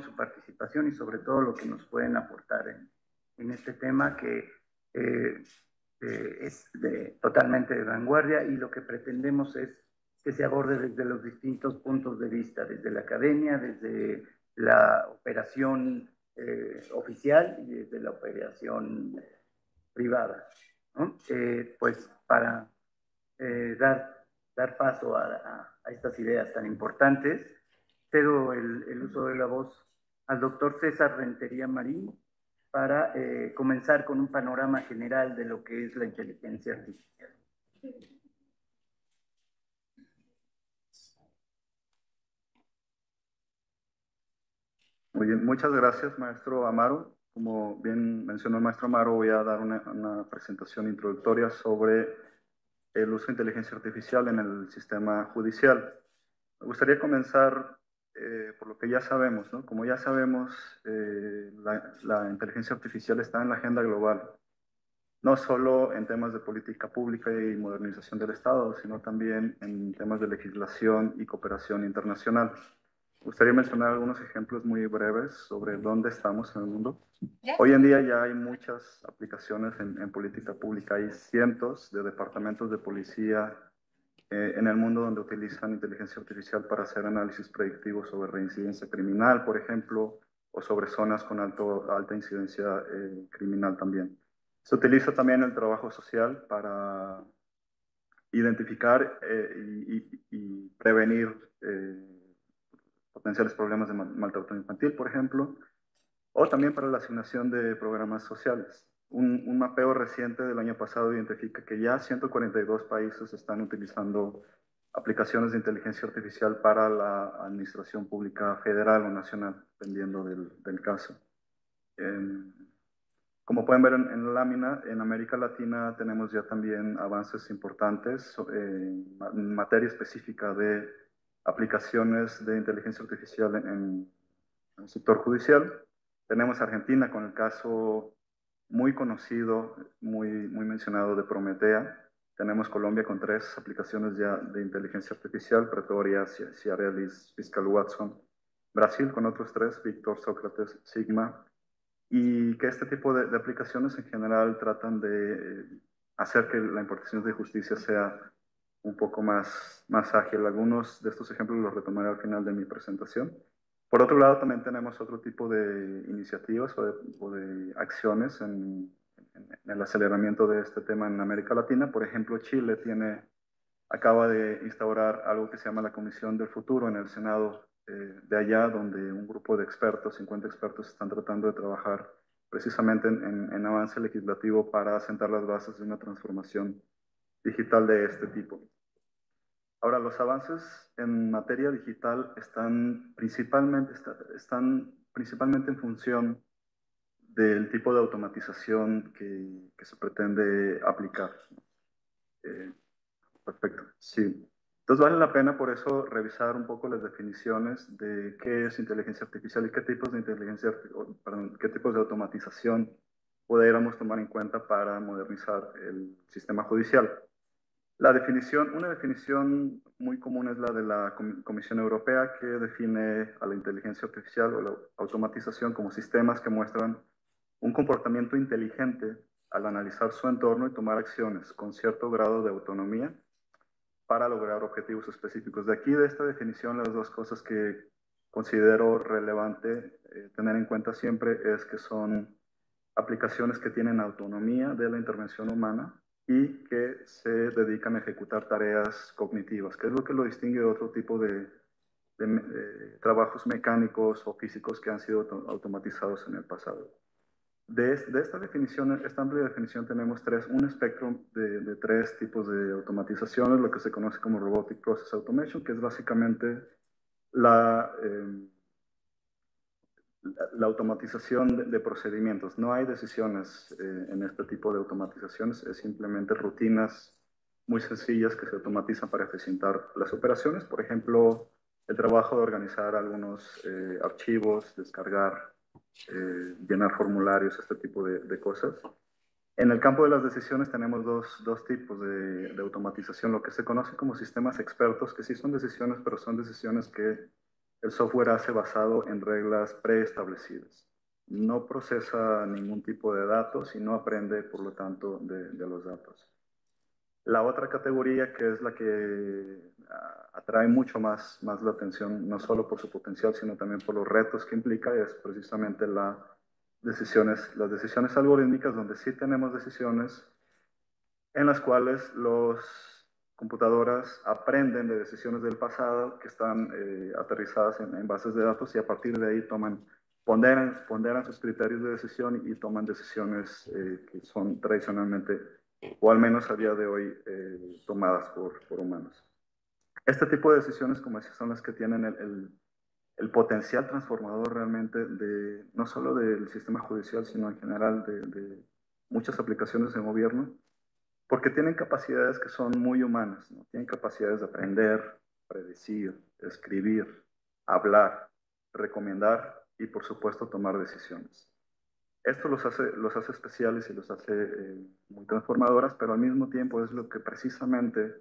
agradecemos su participación y sobre todo lo que nos pueden aportar en este tema que es totalmente de vanguardia, y lo que pretendemos es que se aborde desde los distintos puntos de vista, desde la academia, desde la operación oficial y desde la operación privada, ¿no? Pues para dar paso a estas ideas tan importantes, cedo el uso de la voz al doctor César Rentería Marín para comenzar con un panorama general de lo que es la inteligencia artificial. Muy bien, muchas gracias, maestro Amaro. Como bien mencionó el maestro Amaro, voy a dar una presentación introductoria sobre el uso de inteligencia artificial en el sistema judicial. Me gustaría comenzar por lo que ya sabemos, ¿no? Como ya sabemos, la inteligencia artificial está en la agenda global, no solo en temas de política pública y modernización del Estado, sino también en temas de legislación y cooperación internacional. Me gustaría mencionar algunos ejemplos muy breves sobre dónde estamos en el mundo. Hoy en día ya hay muchas aplicaciones en política pública. Hay cientos de departamentos de policía en el mundo donde utilizan inteligencia artificial para hacer análisis predictivos sobre reincidencia criminal, por ejemplo, o sobre zonas con alta incidencia criminal también. Se utiliza también el trabajo social para identificar y prevenir potenciales problemas de maltrato infantil, por ejemplo, o también para la asignación de programas sociales. Un mapeo reciente del año pasado identifica que ya 142 países están utilizando aplicaciones de inteligencia artificial para la administración pública federal o nacional, dependiendo del caso. Como pueden ver en la lámina, en América Latina tenemos ya también avances importantes en materia específica de aplicaciones de inteligencia artificial en el sector judicial. Tenemos Argentina con el caso muy conocido, muy mencionado de Prometea. Tenemos Colombia con 3 aplicaciones ya de inteligencia artificial, Pretoria, Ciarelis, Fiscal Watson. Brasil con otros 3, Victor, Sócrates, Sigma. Y que este tipo de aplicaciones en general tratan de hacer que la impartición de justicia sea un poco más ágil. Algunos de estos ejemplos los retomaré al final de mi presentación. Por otro lado, también tenemos otro tipo de iniciativas o de acciones en el aceleramiento de este tema en América Latina. Por ejemplo, Chile acaba de instaurar algo que se llama la Comisión del Futuro en el Senado de allá, donde un grupo de expertos, 50 expertos, están tratando de trabajar precisamente en avance legislativo para sentar las bases de una transformación digital de este tipo. Ahora, los avances en materia digital están principalmente en función del tipo de automatización que se pretende aplicar. Perfecto, sí. Entonces vale la pena por eso revisar un poco las definiciones de qué es inteligencia artificial y qué tipos de qué tipos de automatización pudiéramos tomar en cuenta para modernizar el sistema judicial. Una definición muy común es la de la Comisión Europea, que define a la inteligencia artificial o la automatización como sistemas que muestran un comportamiento inteligente al analizar su entorno y tomar acciones con cierto grado de autonomía para lograr objetivos específicos. De aquí, de esta definición, las dos cosas que considero relevante tener en cuenta siempre es que son aplicaciones que tienen autonomía de la intervención humana y que se dedican a ejecutar tareas cognitivas, que es lo que lo distingue de otro tipo de trabajos mecánicos o físicos que han sido automatizados en el pasado. De esta definición, esta amplia definición, tenemos un espectro de 3 tipos de automatizaciones, lo que se conoce como Robotic Process Automation, que es básicamente la, la automatización de procedimientos. No hay decisiones en este tipo de automatizaciones, es simplemente rutinas muy sencillas que se automatizan para eficientar las operaciones. Por ejemplo, el trabajo de organizar algunos archivos, descargar, llenar formularios, este tipo de cosas. En el campo de las decisiones tenemos dos tipos de automatización, lo que se conoce como sistemas expertos, que sí son decisiones, pero son decisiones que el software hace basado en reglas preestablecidas. No procesa ningún tipo de datos y no aprende, por lo tanto, de los datos. La otra categoría, que es la que atrae mucho más la atención, no solo por su potencial, sino también por los retos que implica, es precisamente las decisiones algorítmicas, donde sí tenemos decisiones en las cuales las computadoras aprenden de decisiones del pasado que están aterrizadas en bases de datos y a partir de ahí ponderan sus criterios de decisión y toman decisiones que son tradicionalmente, o al menos a día de hoy, tomadas por humanos. Este tipo de decisiones, como decía, son las que tienen el potencial transformador realmente de no solo del sistema judicial, sino en general de muchas aplicaciones de gobierno, porque tienen capacidades que son muy humanas, ¿no? Tienen capacidades de aprender, predecir, escribir, hablar, recomendar y, por supuesto, tomar decisiones. Esto los hace especiales y los hace muy transformadoras, pero al mismo tiempo es lo que precisamente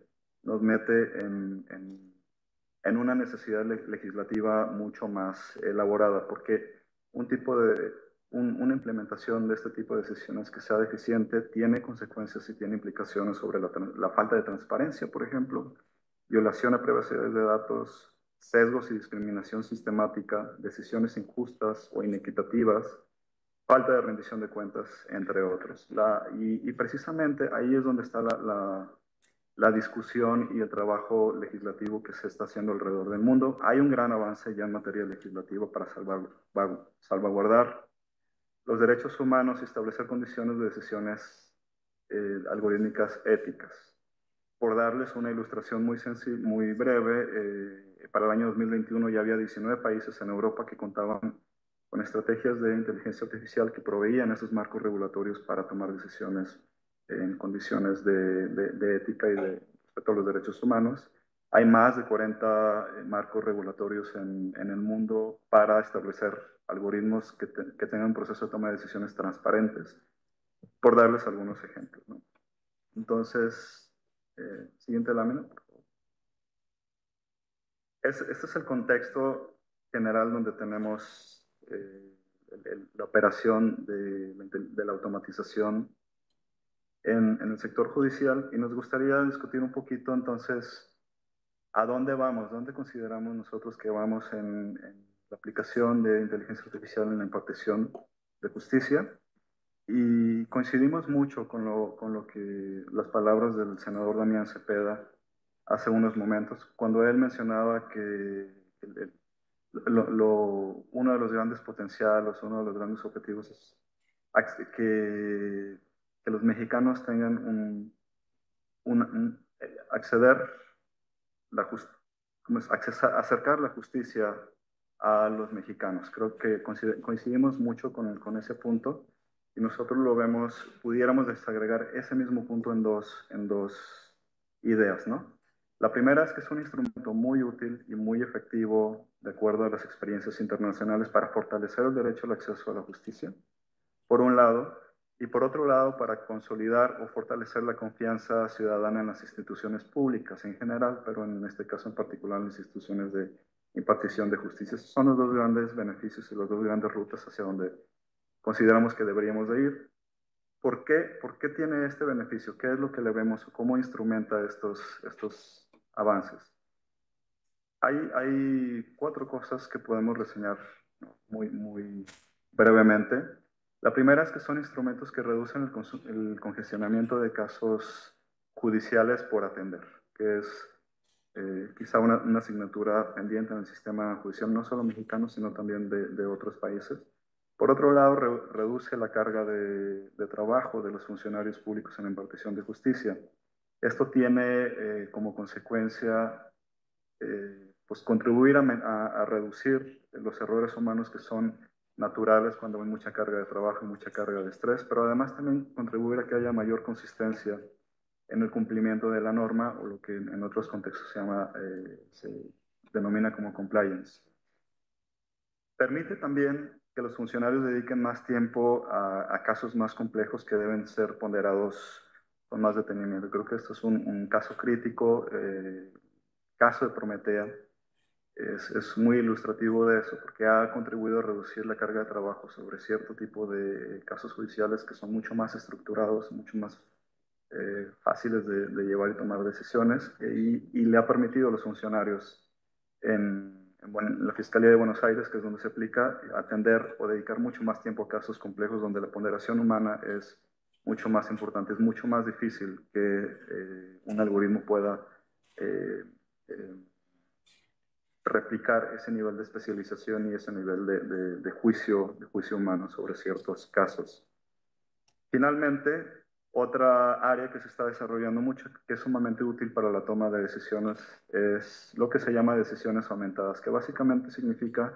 nos mete en una necesidad legislativa mucho más elaborada, porque un tipo de, una implementación de este tipo de decisiones que sea deficiente tiene consecuencias y tiene implicaciones sobre la falta de transparencia, por ejemplo, violación a privacidad de datos, sesgos y discriminación sistemática, decisiones injustas o inequitativas, falta de rendición de cuentas, entre otros. Y precisamente ahí es donde está la discusión y el trabajo legislativo que se está haciendo alrededor del mundo. Hay un gran avance ya en materia legislativa para salvaguardar los derechos humanos y establecer condiciones de decisiones algorítmicas éticas. Por darles una ilustración muy breve, para el año 2021 ya había 19 países en Europa que contaban con estrategias de inteligencia artificial que proveían esos marcos regulatorios para tomar decisiones en condiciones de ética y de respeto a los derechos humanos. Hay más de 40 marcos regulatorios en el mundo para establecer algoritmos que tengan un proceso de toma de decisiones transparentes, por darles algunos ejemplos, ¿no? Entonces, siguiente lámina. Este es el contexto general donde tenemos la operación de la automatización en el sector judicial y nos gustaría discutir un poquito entonces a dónde vamos, dónde consideramos nosotros que vamos en la aplicación de inteligencia artificial en la impartición de justicia. Y coincidimos mucho con lo que las palabras del senador Damián Cepeda hace unos momentos, cuando él mencionaba que uno de los grandes potenciales, uno de los grandes objetivos es que, que los mexicanos tengan acceder acercar la justicia a los mexicanos. Creo que coincidimos mucho con ese punto y nosotros lo vemos, pudiéramos desagregar ese mismo punto en dos ideas, ¿no? La primera es que es un instrumento muy útil y muy efectivo, de acuerdo a las experiencias internacionales, para fortalecer el derecho al acceso a la justicia, por un lado, y por otro lado, para consolidar o fortalecer la confianza ciudadana en las instituciones públicas en general, pero en este caso en particular en las instituciones de impartición de justicia. Esos son los dos grandes beneficios y las dos grandes rutas hacia donde consideramos que deberíamos de ir. ¿Por qué? ¿Por qué tiene este beneficio? ¿Qué es lo que le vemos o cómo instrumenta estos avances? Hay cuatro cosas que podemos reseñar, ¿no? Muy brevemente. La primera es que son instrumentos que reducen el congestionamiento de casos judiciales por atender, que es quizá una asignatura pendiente en el sistema judicial, no solo mexicano, sino también de otros países. Por otro lado, reduce la carga de trabajo de los funcionarios públicos en la impartición de justicia. Esto tiene como consecuencia pues contribuir a reducir los errores humanos que son naturales cuando hay mucha carga de trabajo y mucha carga de estrés, pero además también contribuir a que haya mayor consistencia en el cumplimiento de la norma o lo que en otros contextos se denomina como compliance. Permite también que los funcionarios dediquen más tiempo a casos más complejos que deben ser ponderados con más detenimiento. Creo que esto es un caso crítico, caso de Prometea, es muy ilustrativo de eso, porque ha contribuido a reducir la carga de trabajo sobre cierto tipo de casos judiciales que son mucho más estructurados, mucho más fáciles de llevar y tomar decisiones, y le ha permitido a los funcionarios en la Fiscalía de Buenos Aires, que es donde se aplica, atender o dedicar mucho más tiempo a casos complejos donde la ponderación humana es mucho más importante, es mucho más difícil que un algoritmo pueda eh, eh, replicar ese nivel de especialización y ese nivel de de juicio humano sobre ciertos casos. Finalmente, otra área que se está desarrollando mucho, que es sumamente útil para la toma de decisiones, es lo que se llama decisiones aumentadas, que básicamente significa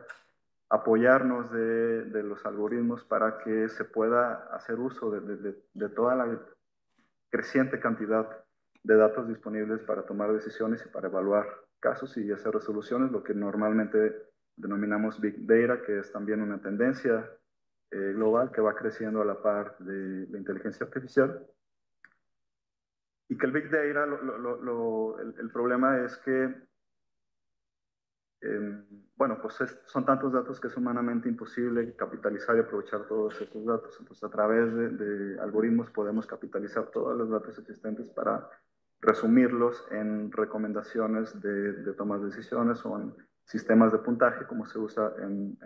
apoyarnos de los algoritmos para que se pueda hacer uso de toda la creciente cantidad de datos disponibles para tomar decisiones y para evaluar casos y hacer resoluciones, lo que normalmente denominamos Big Data, que es también una tendencia global que va creciendo a la par de la inteligencia artificial. Y que el Big Data, el problema es que, bueno, pues son tantos datos que es humanamente imposible capitalizar y aprovechar todos esos datos. Entonces, a través de algoritmos podemos capitalizar todos los datos existentes para resumirlos en recomendaciones de tomar decisiones o en sistemas de puntaje, como se usa en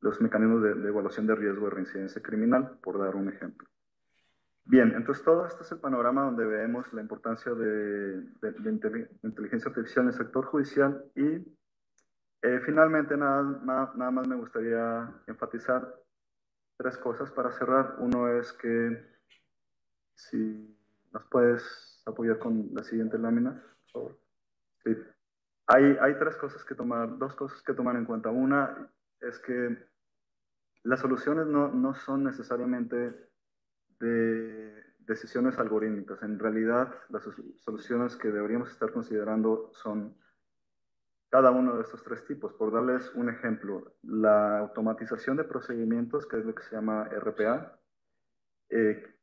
los mecanismos de evaluación de riesgo de reincidencia criminal, por dar un ejemplo. Bien, entonces todo esto es el panorama donde vemos la importancia de inteligencia artificial en el sector judicial y finalmente nada más me gustaría enfatizar tres cosas para cerrar. Uno es que si nos puedes apoyar con la siguiente lámina, por favor. Sí. Hay tres cosas que tomar, dos cosas que tomar en cuenta. Una es que las soluciones no son necesariamente de decisiones algorítmicas. En realidad, las soluciones que deberíamos estar considerando son cada uno de estos tres tipos. Por darles un ejemplo, la automatización de procedimientos, que es lo que se llama RPA, eh,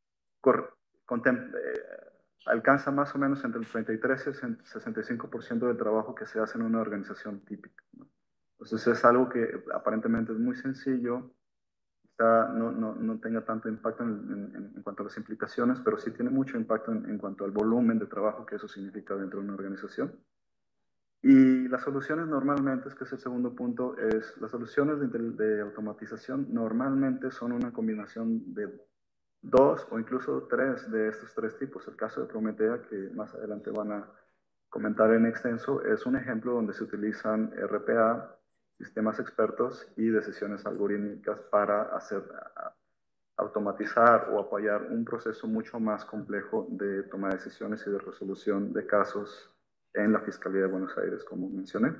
alcanza más o menos entre el 33 y el 65% del trabajo que se hace en una organización típica, ¿no? Entonces es algo que aparentemente es muy sencillo, no tenga tanto impacto en cuanto a las implicaciones, pero sí tiene mucho impacto en cuanto al volumen de trabajo que eso significa dentro de una organización. Y las soluciones normalmente, es que es el segundo punto, es las soluciones de automatización normalmente son una combinación de dos o incluso tres de estos tres tipos. El caso de Prometea, que más adelante van a comentar en extenso, es un ejemplo donde se utilizan RPA, sistemas expertos y decisiones algorítmicas para automatizar o apoyar un proceso mucho más complejo de toma de decisiones y de resolución de casos en la Fiscalía de Buenos Aires, como mencioné.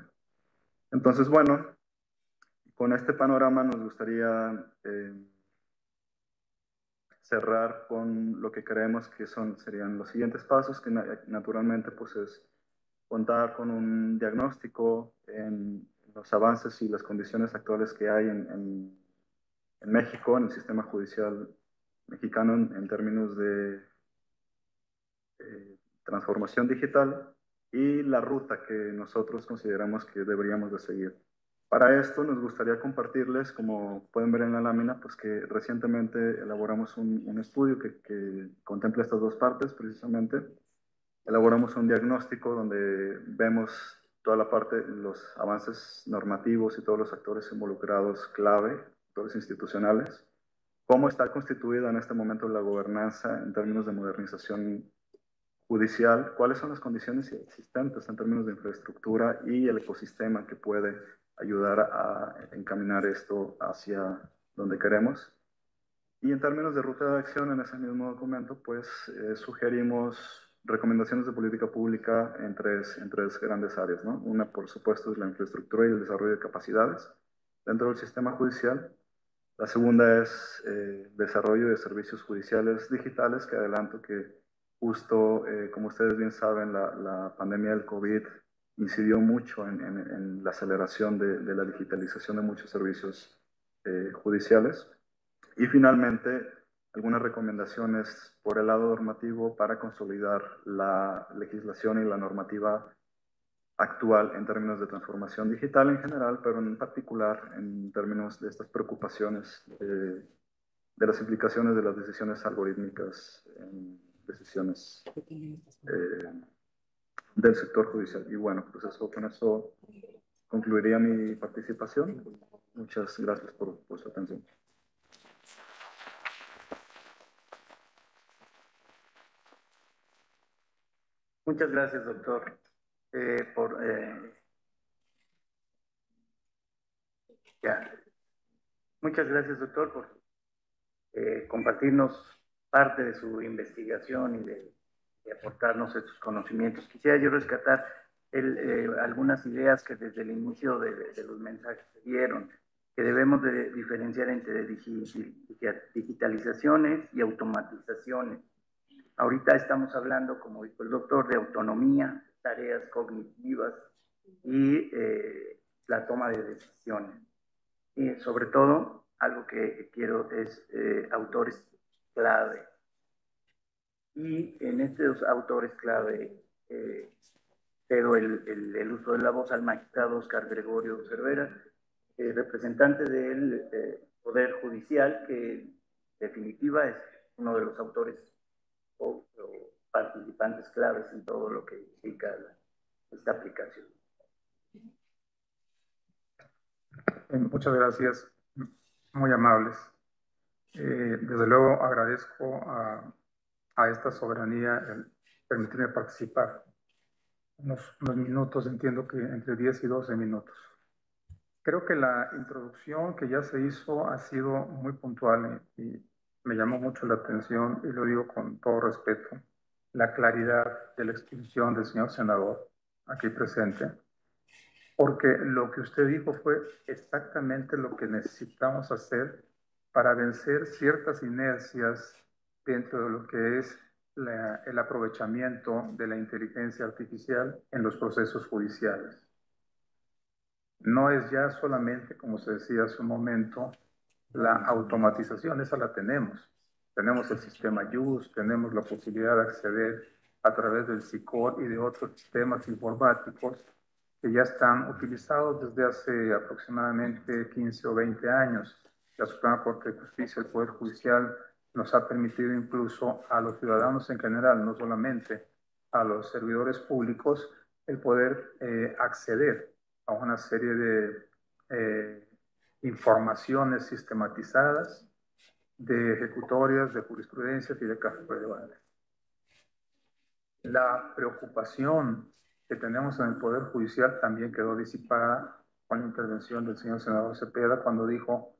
Entonces, bueno, con este panorama nos gustaría cerrar con lo que creemos que serían los siguientes pasos, que naturalmente pues es contar con un diagnóstico en los avances y las condiciones actuales que hay en México, en el sistema judicial mexicano en términos de transformación digital y la ruta que nosotros consideramos que deberíamos de seguir. Para esto nos gustaría compartirles, como pueden ver en la lámina, pues que recientemente elaboramos un estudio que contempla estas dos partes precisamente. Elaboramos un diagnóstico donde vemos toda la parte, los avances normativos y todos los actores involucrados clave, actores institucionales, cómo está constituida en este momento la gobernanza en términos de modernización judicial, cuáles son las condiciones existentes en términos de infraestructura y el ecosistema que puede ayudar a encaminar esto hacia donde queremos. Y en términos de ruta de acción en ese mismo documento, pues sugerimos recomendaciones de política pública en tres grandes áreas, ¿no? Una, por supuesto, es la infraestructura y el desarrollo de capacidades dentro del sistema judicial. La segunda es desarrollo de servicios judiciales digitales, que adelanto que justo, como ustedes bien saben, la pandemia del COVID incidió mucho en la aceleración de la digitalización de muchos servicios judiciales. Y finalmente, algunas recomendaciones por el lado normativo para consolidar la legislación y la normativa actual en términos de transformación digital en general, pero en particular en términos de estas preocupaciones de las implicaciones de las decisiones algorítmicas en decisiones del sector judicial. Y bueno, pues con eso concluiría mi participación. Muchas gracias por su atención. Muchas gracias, doctor, Muchas gracias, doctor, por compartirnos parte de su investigación y de aportarnos estos conocimientos. Quisiera yo rescatar algunas ideas que desde el inicio de los mensajes se dieron, que debemos de diferenciar entre digitalizaciones y automatizaciones. Ahorita estamos hablando, como dijo el doctor, de autonomía, tareas cognitivas y la toma de decisiones. Y sobre todo, algo que quiero es autores clave. Y en estos autores clave cedo el uso de la voz al magistrado Oscar Gregorio Cervera, representante del Poder Judicial, que en definitiva es uno de los autores o participantes claves en todo lo que implica esta aplicación. Muchas gracias, muy amables. Desde luego agradezco a esta soberanía el permitirme participar. Unos minutos, entiendo que entre 10 y 12 minutos. Creo que la introducción que ya se hizo ha sido muy puntual y me llamó mucho la atención, y lo digo con todo respeto, la claridad de la exposición del señor senador aquí presente, porque lo que usted dijo fue exactamente lo que necesitamos hacer para vencer ciertas inercias dentro de lo que es el aprovechamiento de la inteligencia artificial en los procesos judiciales. No es ya solamente, como se decía hace un momento, la automatización, esa la tenemos. Tenemos el sistema JUS, tenemos la posibilidad de acceder a través del SICOR y de otros sistemas informáticos que ya están utilizados desde hace aproximadamente 15 o 20 años. La Suprema Corte de Justicia, el Poder Judicial, nos ha permitido incluso a los ciudadanos en general, no solamente a los servidores públicos, el poder acceder a una serie de informaciones sistematizadas, de ejecutorias, de jurisprudencias y de casos relevantes. La preocupación que tenemos en el Poder Judicial también quedó disipada con la intervención del señor senador Cepeda cuando dijo: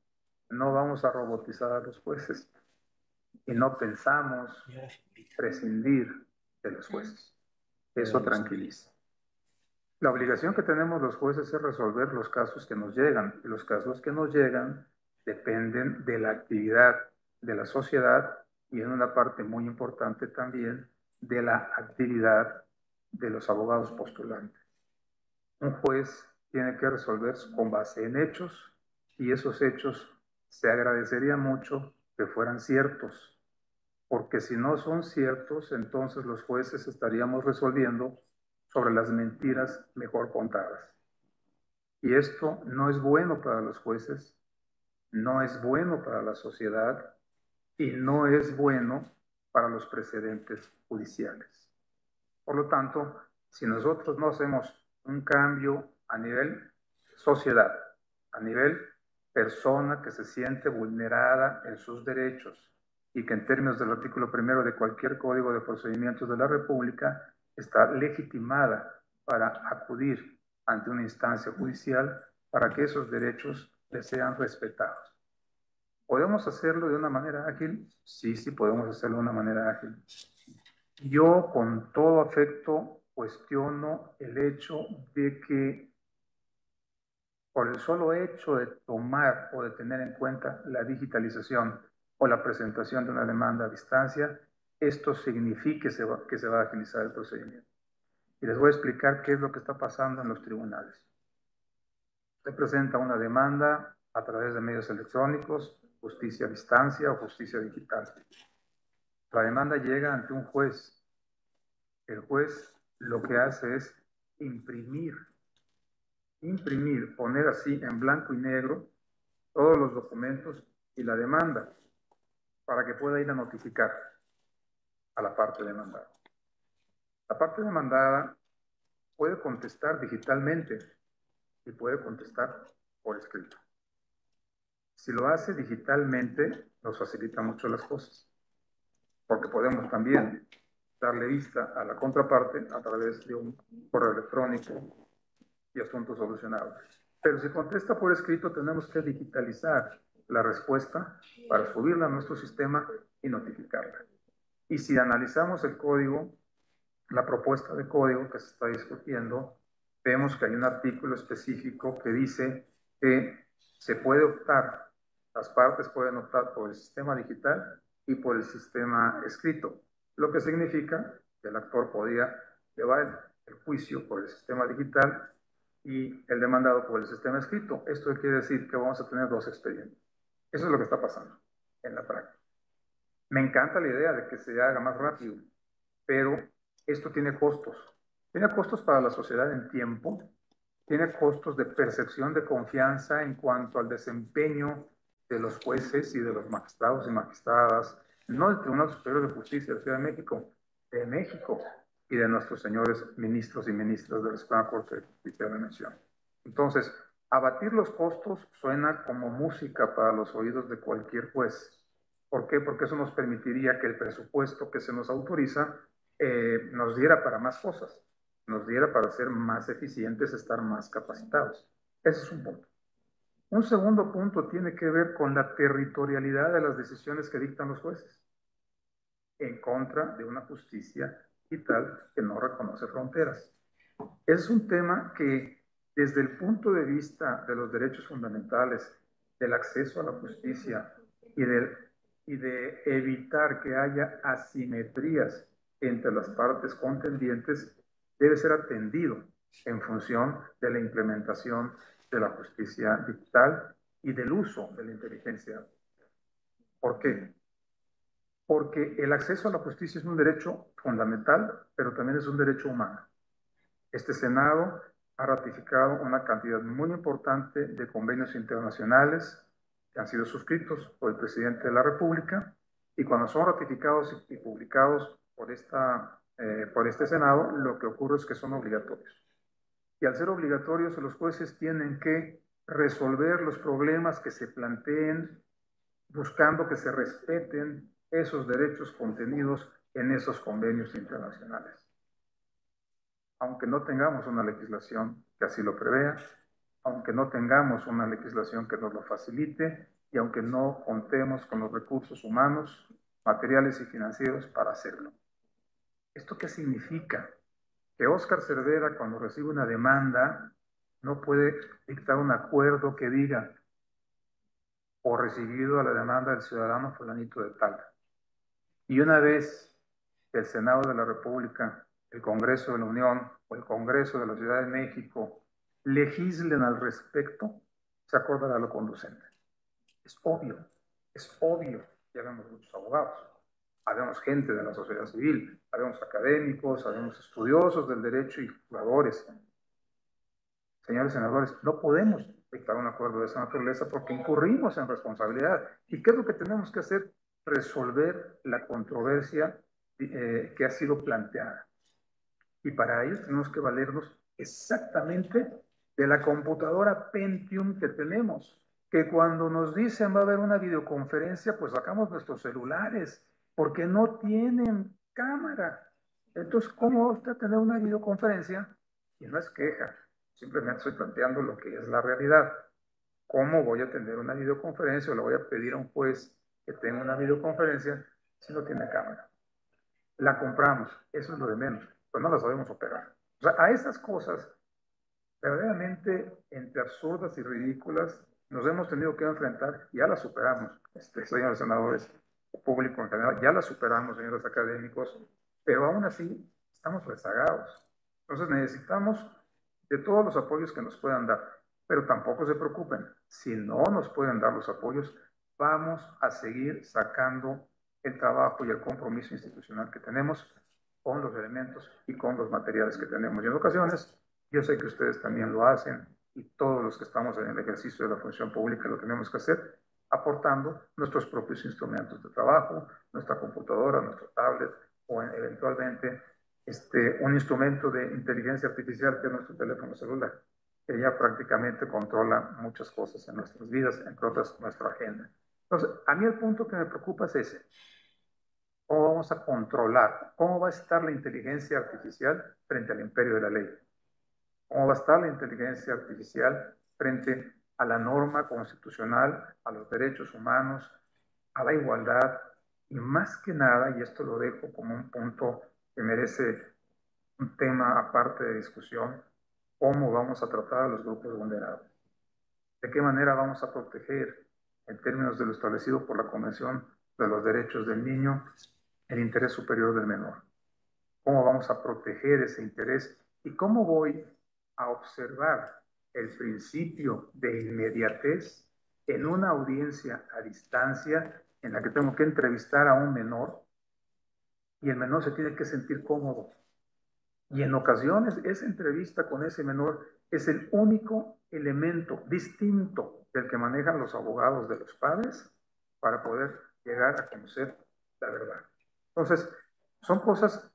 no vamos a robotizar a los jueces y no pensamos prescindir de los jueces. Eso tranquiliza. La obligación que tenemos los jueces es resolver los casos que nos llegan, y los casos que nos llegan dependen de la actividad de la sociedad y en una parte muy importante también de la actividad de los abogados postulantes. Un juez tiene que resolver con base en hechos, y esos hechos se agradecería mucho que fueran ciertos, porque si no son ciertos, entonces los jueces estaríamos resolviendo sobre las mentiras mejor contadas. Y esto no es bueno para los jueces, no es bueno para la sociedad y no es bueno para los precedentes judiciales. Por lo tanto, si nosotros no hacemos un cambio a nivel sociedad, a nivel persona que se siente vulnerada en sus derechos y que en términos del artículo 1 de cualquier código de procedimientos de la República está legitimada para acudir ante una instancia judicial para que esos derechos les sean respetados. ¿Podemos hacerlo de una manera ágil? Sí, sí podemos hacerlo de una manera ágil. Yo con todo afecto cuestiono el hecho de que por el solo hecho de tomar o de tener en cuenta la digitalización o la presentación de una demanda a distancia, esto signifique que se va a agilizar el procedimiento. Y les voy a explicar qué es lo que está pasando en los tribunales. Se presenta una demanda a través de medios electrónicos, justicia a distancia o justicia digital. La demanda llega ante un juez. El juez lo que hace es imprimir, poner así en blanco y negro todos los documentos y la demanda para que pueda ir a notificar a la parte demandada. La parte demandada puede contestar digitalmente y puede contestar por escrito. Si lo hace digitalmente, nos facilita mucho las cosas, porque podemos también darle vista a la contraparte a través de un correo electrónico y asuntos solucionados. Pero si contesta por escrito, tenemos que digitalizar la respuesta para subirla a nuestro sistema y notificarla. Y si analizamos el código, la propuesta de código que se está discutiendo, vemos que hay un artículo específico que dice que se puede optar, las partes pueden optar por el sistema digital y por el sistema escrito, lo que significa que el actor podría llevar el juicio por el sistema digital y el demandado por el sistema escrito. Esto quiere decir que vamos a tener dos expedientes. Eso es lo que está pasando en la práctica. Me encanta la idea de que se haga más rápido, pero esto tiene costos. Tiene costos para la sociedad en tiempo, tiene costos de percepción de confianza en cuanto al desempeño de los jueces y de los magistrados y magistradas, no del Tribunal Superior de Justicia de la Ciudad de México y de nuestros señores ministros y ministras de la Suprema Corte de Justicia de la Nación. Entonces, abatir los costos suena como música para los oídos de cualquier juez. ¿Por qué? Porque eso nos permitiría que el presupuesto que se nos autoriza nos diera para más cosas, nos diera para ser más eficientes, estar más capacitados. Ese es un punto. Un segundo punto tiene que ver con la territorialidad de las decisiones que dictan los jueces, en contra de una justicia digital que no reconoce fronteras. Es un tema que, desde el punto de vista de los derechos fundamentales, del acceso a la justicia y de evitar que haya asimetrías entre las partes contendientes, debe ser atendido en función de la implementación de la justicia digital y del uso de la inteligencia. ¿Por qué? Porque el acceso a la justicia es un derecho fundamental, pero también es un derecho humano. Este Senado ha ratificado una cantidad muy importante de convenios internacionales que han sido suscritos por el presidente de la República, y cuando son ratificados y publicados por este Senado, lo que ocurre es que son obligatorios. Y al ser obligatorios, los jueces tienen que resolver los problemas que se planteen, buscando que se respeten esos derechos contenidos en esos convenios internacionales. Aunque no tengamos una legislación que así lo prevea, aunque no tengamos una legislación que nos lo facilite y aunque no contemos con los recursos humanos, materiales y financieros para hacerlo. ¿Esto qué significa? Que Óscar Cervera, cuando recibe una demanda, no puede dictar un acuerdo que diga: o recibido a la demanda del ciudadano fulanito de tal. Y una vez que el Senado de la República, el Congreso de la Unión o el Congreso de la Ciudad de México legislen al respecto, se acordará lo conducente. Es obvio, ya vemos muchos abogados, habemos gente de la sociedad civil, habemos académicos, habemos estudiosos del derecho y jugadores. Señores senadores, no podemos dictar un acuerdo de esa naturaleza porque incurrimos en responsabilidad. ¿Y qué es lo que tenemos que hacer? Resolver la controversia que ha sido planteada. Y para ello tenemos que valernos exactamente de la computadora Pentium que tenemos, que cuando nos dicen va a haber una videoconferencia, pues sacamos nuestros celulares, porque no tienen cámara. Entonces, ¿cómo va usted a tener una videoconferencia? Y no es queja, simplemente estoy planteando lo que es la realidad. ¿Cómo voy a tener una videoconferencia o le voy a pedir a un juez que tenga una videoconferencia si no tiene cámara? La compramos, eso es lo de menos, pues no la sabemos operar. O sea, a estas cosas, verdaderamente entre absurdas y ridículas, nos hemos tenido que enfrentar, ya las superamos, señores senadores, público en general, ya las superamos, señores académicos, pero aún así estamos rezagados. Entonces necesitamos de todos los apoyos que nos puedan dar, pero tampoco se preocupen, si no nos pueden dar los apoyos, vamos a seguir sacando el trabajo y el compromiso institucional que tenemos con los elementos y con los materiales que tenemos. Y en ocasiones Yo sé que ustedes también lo hacen y todos los que estamos en el ejercicio de la función pública lo tenemos que hacer, aportando nuestros propios instrumentos de trabajo, nuestra computadora, nuestro tablet o eventualmente un instrumento de inteligencia artificial que es nuestro teléfono celular, que ya prácticamente controla muchas cosas en nuestras vidas, entre otras nuestra agenda. Entonces, a mí el punto que me preocupa es ese. ¿Cómo vamos a controlar? ¿Cómo va a estar la inteligencia artificial frente al imperio de la ley? ¿Cómo va a estar la inteligencia artificial frente a la norma constitucional, a los derechos humanos, a la igualdad? Y más que nada, y esto lo dejo como un punto que merece un tema aparte de discusión, ¿cómo vamos a tratar a los grupos vulnerables? ¿De qué manera vamos a proteger, en términos de lo establecido por la Convención de los Derechos del Niño, el interés superior del menor? ¿Cómo vamos a proteger ese interés? ¿Y cómo voy a observar el principio de inmediatez en una audiencia a distancia en la que tengo que entrevistar a un menor y el menor se tiene que sentir cómodo? Y en ocasiones esa entrevista con ese menor es el único elemento distinto del que manejan los abogados de los padres para poder llegar a conocer la verdad. Entonces, son cosas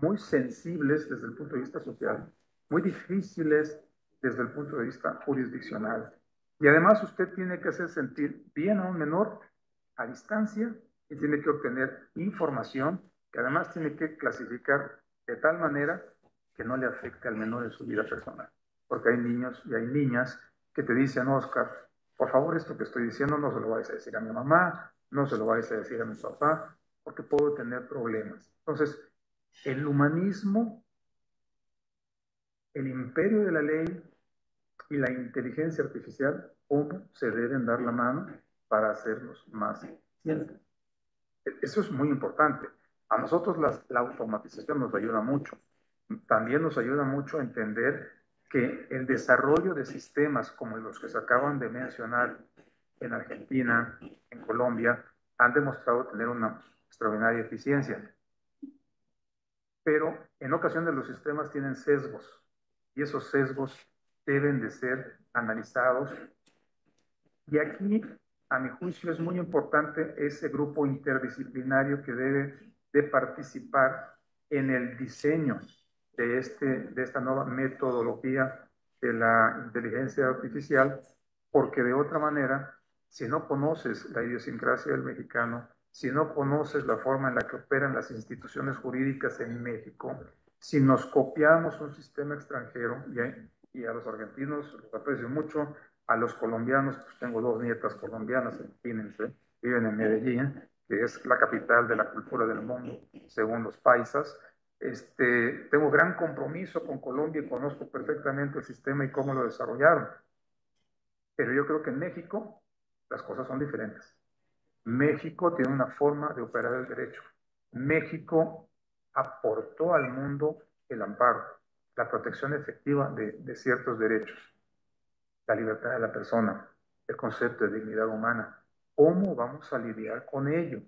muy sensibles desde el punto de vista social, muy difíciles desde el punto de vista jurisdiccional. Y además usted tiene que hacer sentir bien a un menor a distancia y tiene que obtener información que además tiene que clasificar de tal manera que no le afecte al menor en su vida personal. Porque hay niños y hay niñas que te dicen, Oscar, por favor, esto que estoy diciendo no se lo vayas a decir a mi mamá, no se lo vayas a decir a mi papá, porque puedo tener problemas. Entonces, el humanismo, el imperio de la ley y la inteligencia artificial, ¿cómo se deben dar la mano para hacernos más eficientes? Eso es muy importante. A nosotros la automatización nos ayuda mucho. También nos ayuda mucho a entender que el desarrollo de sistemas como los que se acaban de mencionar en Argentina, en Colombia, han demostrado tener una extraordinaria eficiencia. Pero en ocasiones los sistemas tienen sesgos y esos sesgos deben de ser analizados. Y aquí, a mi juicio, es muy importante ese grupo interdisciplinario que debe de participar en el diseño de esta nueva metodología de la inteligencia artificial, porque de otra manera, si no conoces la idiosincrasia del mexicano, si no conoces la forma en la que operan las instituciones jurídicas en México, si nos copiamos un sistema extranjero, y a los argentinos los aprecio mucho, a los colombianos, pues tengo dos nietas colombianas, imagínense, viven en Medellín, que es la capital de la cultura del mundo, según los paisas. Tengo gran compromiso con Colombia y conozco perfectamente el sistema y cómo lo desarrollaron. Pero yo creo que en México las cosas son diferentes. México tiene una forma de operar el derecho. México aportó al mundo el amparo, la protección efectiva de ciertos derechos, la libertad de la persona, el concepto de dignidad humana. ¿Cómo vamos a lidiar con ello?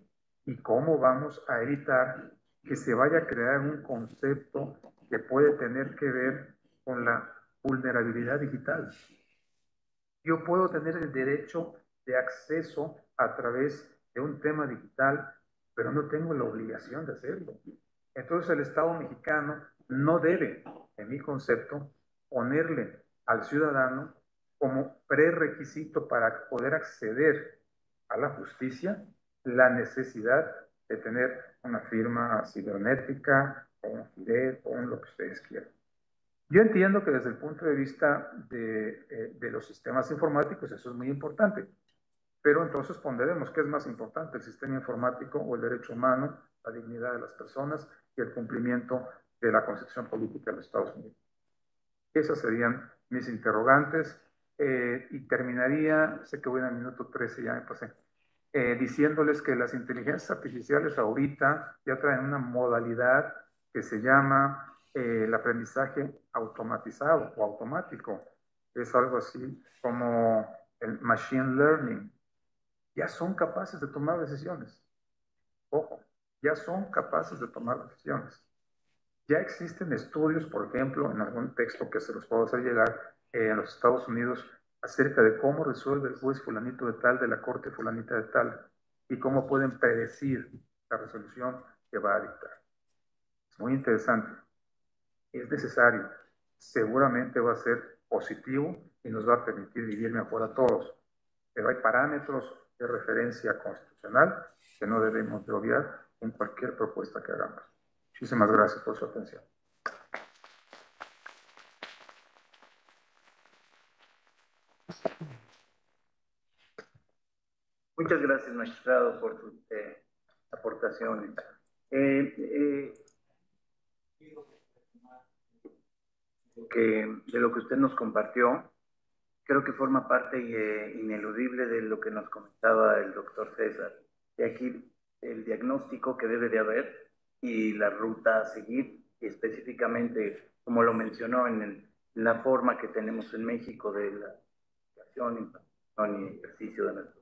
¿Y cómo vamos a evitar que se vaya a crear un concepto que puede tener que ver con la vulnerabilidad digital? Yo puedo tener el derecho de acceso a través de un tema digital, pero no tengo la obligación de hacerlo. Entonces el Estado mexicano no debe, en mi concepto, ponerle al ciudadano como prerequisito para poder acceder a la justicia la necesidad de tener una firma cibernética o un FIDET o un lo que ustedes quieran. Yo entiendo que desde el punto de vista de los sistemas informáticos eso es muy importante, pero entonces ponderemos qué es más importante, el sistema informático o el derecho humano, la dignidad de las personas y el cumplimiento de la Constitución Política de los Estados Unidos. Esas serían mis interrogantes y terminaría, sé que voy en el minuto 13, ya me pasé, diciéndoles que las inteligencias artificiales ahorita ya traen una modalidad que se llama el aprendizaje automatizado o automático. Es algo así como el machine learning. Ya son capaces de tomar decisiones. Ojo, ya son capaces de tomar decisiones. Ya existen estudios, por ejemplo, en algún texto que se los puedo hacer llegar en los Estados Unidos acerca de cómo resuelve el juez fulanito de tal de la corte fulanita de tal y cómo pueden predecir la resolución que va a dictar. Es muy interesante. Es necesario. Seguramente va a ser positivo y nos va a permitir vivir mejor a todos. Pero hay parámetros de referencia constitucional que no debemos de obviar en cualquier propuesta que hagamos. Muchísimas gracias por su atención. Muchas gracias, magistrado, por sus aportaciones. De lo que usted nos compartió, creo que forma parte ineludible de lo que nos comentaba el doctor César. De aquí el diagnóstico que debe de haber y la ruta a seguir, y específicamente, como lo mencionó, en la forma que tenemos en México de la educación, implementación y ejercicio de nuestro.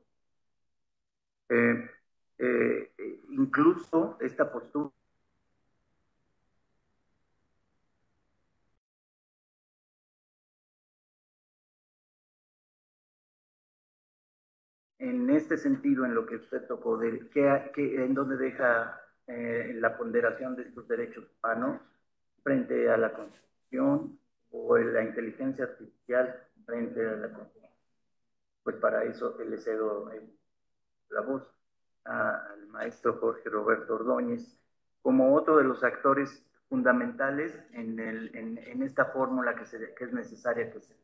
Incluso esta postura en este sentido, en lo que usted tocó, en dónde deja la ponderación de estos derechos humanos frente a la Constitución o la inteligencia artificial frente a la Constitución. Pues para eso le cedo la voz al maestro Jorge Roberto Ordóñez como otro de los actores fundamentales en esta fórmula que es necesaria que se.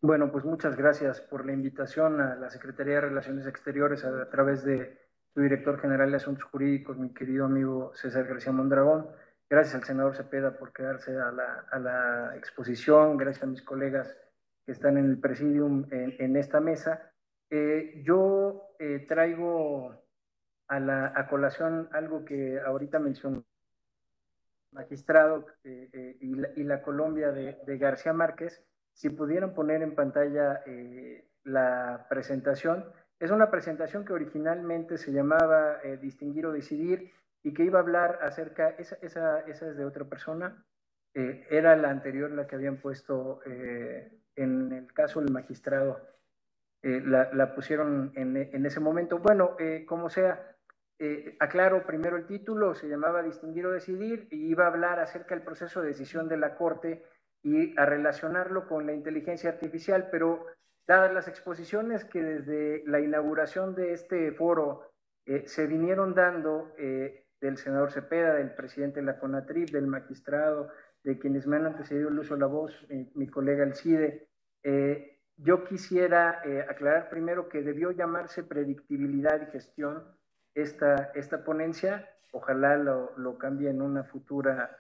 Bueno, pues muchas gracias por la invitación a la Secretaría de Relaciones Exteriores a través de su director general de Asuntos Jurídicos, mi querido amigo César García Mondragón. Gracias al senador Cepeda por quedarse a la exposición. Gracias a mis colegas que están en el presidium en esta mesa. Yo traigo a colación algo que ahorita mencionó el magistrado y la Colombia de García Márquez. Si pudieran poner en pantalla la presentación, es una presentación que originalmente se llamaba Distinguir o Decidir y que iba a hablar acerca, esa es de otra persona, era la anterior, la que habían puesto en el caso del magistrado, la pusieron en ese momento. Bueno, como sea, aclaro primero el título, se llamaba Distinguir o Decidir y iba a hablar acerca del proceso de decisión de la Corte y a relacionarlo con la inteligencia artificial, pero dadas las exposiciones que desde la inauguración de este foro se vinieron dando del senador Cepeda, del presidente de la CONATRIP, del magistrado, de quienes me han antecedido el uso de la voz, mi colega Alcide, yo quisiera aclarar primero que debió llamarse Predictibilidad y Gestión esta ponencia. Ojalá lo cambie en una futura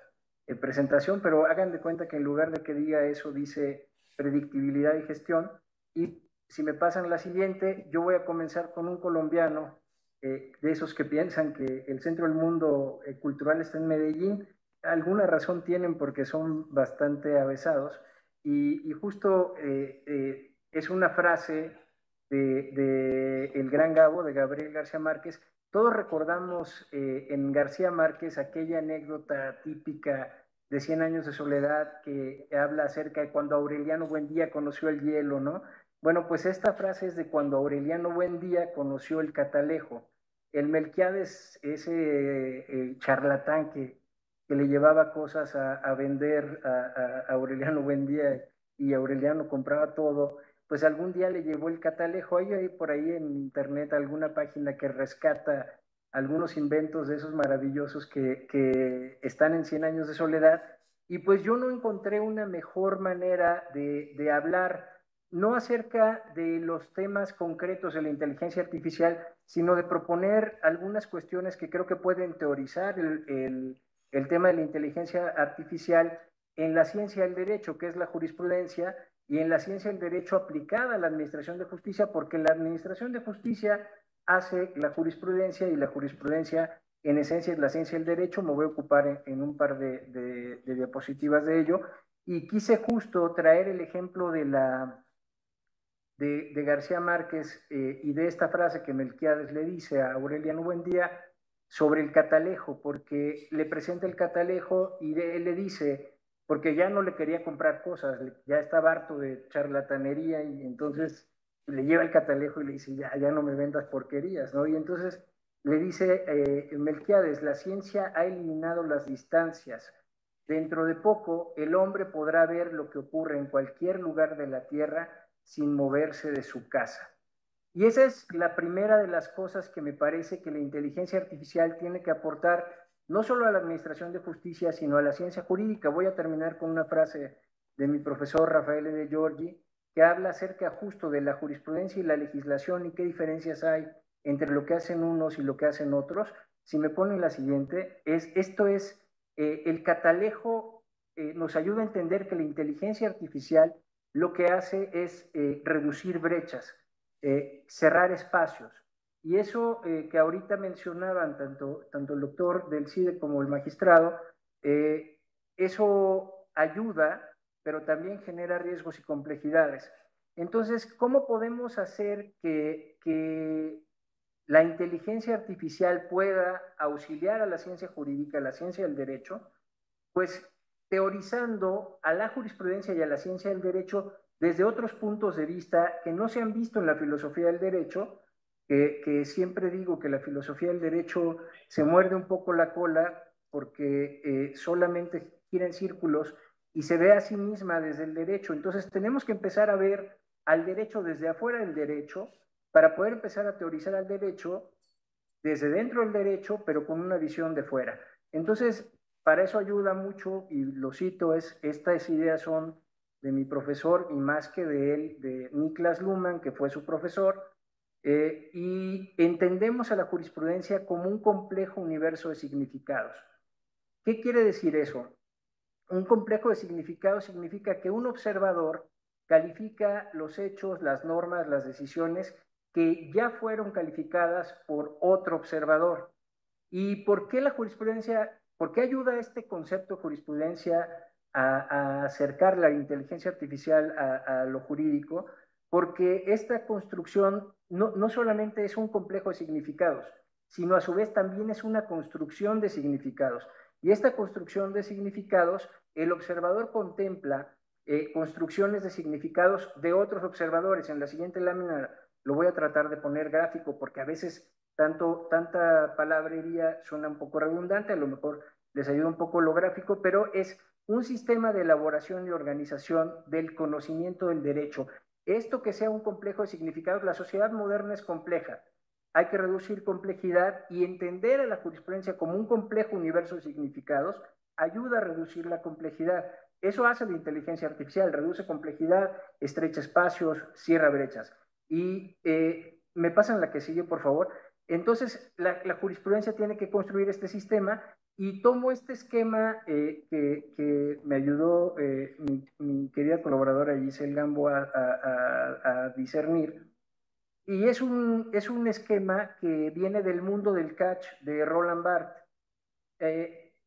presentación, pero hagan de cuenta que en lugar de que diga eso, dice Predictibilidad y Gestión. Y si me pasan la siguiente, yo voy a comenzar con un colombiano, de esos que piensan que el centro del mundo cultural está en Medellín. Alguna razón tienen porque son bastante avesados. Y justo es una frase de El Gran Gabo, de Gabriel García Márquez. Todos recordamos en García Márquez aquella anécdota típica de 100 años de soledad que habla acerca de cuando Aureliano Buendía conoció el hielo, ¿no? Bueno, pues esta frase es de cuando Aureliano Buendía conoció el catalejo. El Melquiades, ese charlatán que le llevaba cosas a vender a Aureliano Buendía y Aureliano compraba todo, pues algún día le llevó el catalejo. Hay por ahí en internet alguna página que rescata algunos inventos de esos maravillosos que están en 100 años de soledad, y pues yo no encontré una mejor manera de hablar, no acerca de los temas concretos de la inteligencia artificial, sino de proponer algunas cuestiones que creo que pueden teorizar el tema de la inteligencia artificial en la ciencia del derecho, que es la jurisprudencia, y en la ciencia del derecho aplicada a la administración de justicia, porque la administración de justicia hace la jurisprudencia y la jurisprudencia en esencia es la ciencia del derecho. Me voy a ocupar en un par de diapositivas de ello, y quise justo traer el ejemplo de García Márquez y de esta frase que Melquiades le dice a Aureliano Buendía, sobre el catalejo, porque le presenta el catalejo y él le dice, porque ya no le quería comprar cosas, ya estaba harto de charlatanería y entonces le lleva el catalejo y le dice, ya no me vendas porquerías, ¿no? Y entonces le dice Melquiades, la ciencia ha eliminado las distancias. Dentro de poco el hombre podrá ver lo que ocurre en cualquier lugar de la tierra sin moverse de su casa. Y esa es la primera de las cosas que me parece que la inteligencia artificial tiene que aportar no solo a la administración de justicia, sino a la ciencia jurídica. Voy a terminar con una frase de mi profesor Rafael de Giorgi, que habla acerca justo de la jurisprudencia y la legislación y qué diferencias hay entre lo que hacen unos y lo que hacen otros. Si me ponen la siguiente, esto es, el catalejo nos ayuda a entender que la inteligencia artificial lo que hace es reducir brechas, cerrar espacios. Y eso que ahorita mencionaban tanto el doctor del CIDE como el magistrado, eso ayuda, pero también genera riesgos y complejidades. Entonces, ¿cómo podemos hacer que la inteligencia artificial pueda auxiliar a la ciencia jurídica, a la ciencia del derecho? Pues teorizando a la jurisprudencia y a la ciencia del derecho desde otros puntos de vista que no se han visto en la filosofía del derecho, que siempre digo que la filosofía del derecho se muerde un poco la cola porque solamente gira en círculos y se ve a sí misma desde el derecho. Entonces tenemos que empezar a ver al derecho desde afuera del derecho para poder empezar a teorizar al derecho desde dentro del derecho, pero con una visión de fuera. Entonces, para eso ayuda mucho, y lo cito, estas ideas son de mi profesor y más que de él, de Niklas Luhmann, que fue su profesor, y entendemos a la jurisprudencia como un complejo universo de significados. ¿Qué quiere decir eso? Un complejo de significados significa que un observador califica los hechos, las normas, las decisiones que ya fueron calificadas por otro observador. ¿Y por qué la jurisprudencia, por qué ayuda este concepto de jurisprudencia a acercar la inteligencia artificial a lo jurídico? Porque esta construcción no solamente es un complejo de significados, sino a su vez también es una construcción de significados. Y esta construcción de significados, el observador contempla construcciones de significados de otros observadores. En la siguiente lámina lo voy a tratar de poner gráfico porque a veces tanta palabrería suena un poco redundante, a lo mejor les ayuda un poco lo gráfico, pero es un sistema de elaboración y organización del conocimiento del derecho. Esto que sea un complejo de significados, la sociedad moderna es compleja. Hay que reducir complejidad y entender a la jurisprudencia como un complejo universo de significados ayuda a reducir la complejidad. Eso hace la inteligencia artificial, reduce complejidad, estrecha espacios, cierra brechas. Y me pasan la que sigue, por favor. Entonces, la jurisprudencia tiene que construir este sistema y tomo este esquema que me ayudó mi querida colaboradora Giselle Gambo a discernir. Y es un esquema que viene del mundo del catch de Roland Barthes.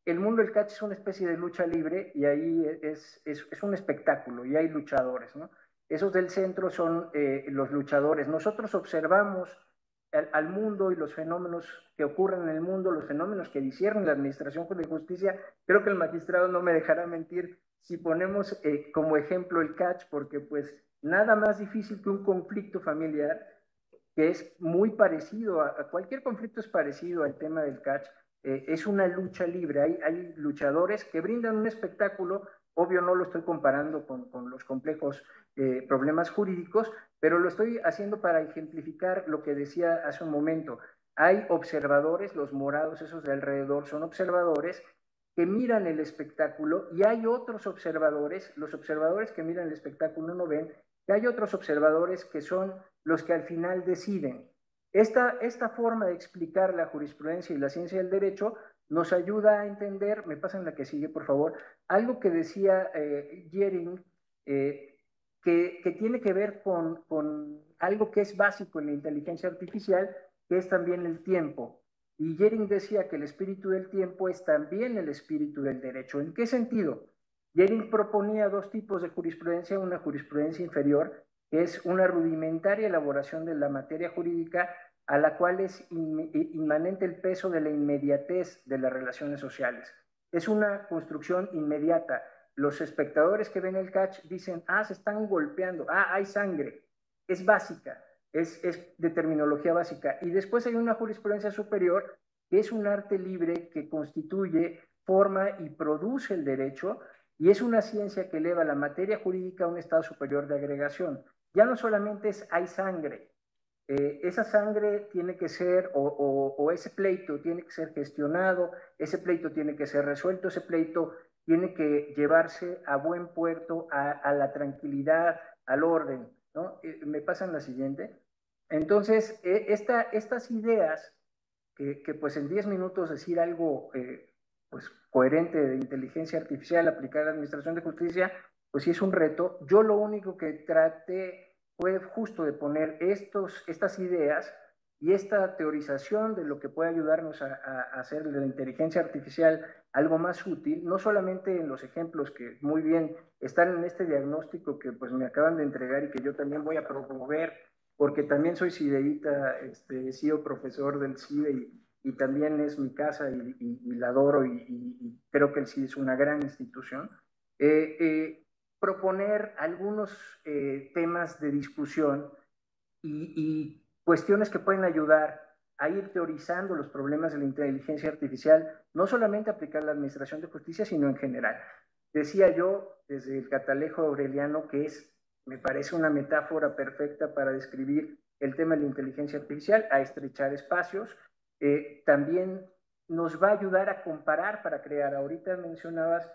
El mundo del catch es una especie de lucha libre y ahí es un espectáculo y hay luchadores, ¿no? Esos del centro son los luchadores. Nosotros observamos al mundo y los fenómenos que ocurren en el mundo, los fenómenos que disciernen la administración de justicia. Creo que el magistrado no me dejará mentir si ponemos como ejemplo el catch, porque pues nada más difícil que un conflicto familiar, que es muy parecido a cualquier conflicto, es parecido al tema del catch. Es una lucha libre, hay luchadores que brindan un espectáculo, obvio no lo estoy comparando con los complejos problemas jurídicos, pero lo estoy haciendo para ejemplificar lo que decía hace un momento. Hay observadores, los morados, esos de alrededor, son observadores que miran el espectáculo y hay otros observadores, los observadores que miran el espectáculo no ven, y hay otros observadores que son los que al final deciden. Esta forma de explicar la jurisprudencia y la ciencia del derecho nos ayuda a entender, me pasan la que sigue por favor, algo que decía Jering, que tiene que ver con algo que es básico en la inteligencia artificial, que es también el tiempo. Y Jering decía que el espíritu del tiempo es también el espíritu del derecho. ¿En qué sentido? Jering proponía dos tipos de jurisprudencia, una jurisprudencia inferior, que es una rudimentaria elaboración de la materia jurídica a la cual es inmanente el peso de la inmediatez de las relaciones sociales. Es una construcción inmediata. Los espectadores que ven el catch dicen, se están golpeando, hay sangre. Es básica, es de terminología básica. Y después hay una jurisprudencia superior que es un arte libre que constituye, forma y produce el derecho, y es una ciencia que eleva la materia jurídica a un estado superior de agregación. Ya no solamente hay sangre, esa sangre tiene que ser, o ese pleito tiene que ser gestionado, ese pleito tiene que ser resuelto, ese pleito tiene que llevarse a buen puerto, a la tranquilidad, al orden, ¿no? ¿Me pasan la siguiente? Entonces, estas ideas, que pues en 10 minutos decir algo pues coherente de inteligencia artificial aplicada a la administración de justicia, pues sí es un reto. Yo lo único que traté fue justo de poner estas ideas y esta teorización de lo que puede ayudarnos a hacer de la inteligencia artificial algo más útil, no solamente en los ejemplos que muy bien están en este diagnóstico que pues me acaban de entregar y que yo también voy a promover, porque también soy cideíta, he sido profesor del CIDE y también es mi casa y la adoro y creo que el CIDE es una gran institución. Proponer algunos temas de discusión y cuestiones que pueden ayudar a ir teorizando los problemas de la inteligencia artificial, no solamente aplicar la administración de justicia, sino en general. Decía yo, desde el catalejo aureliano, que me parece una metáfora perfecta para describir el tema de la inteligencia artificial, a estrechar espacios. También nos va a ayudar a comparar para crear. Ahorita mencionabas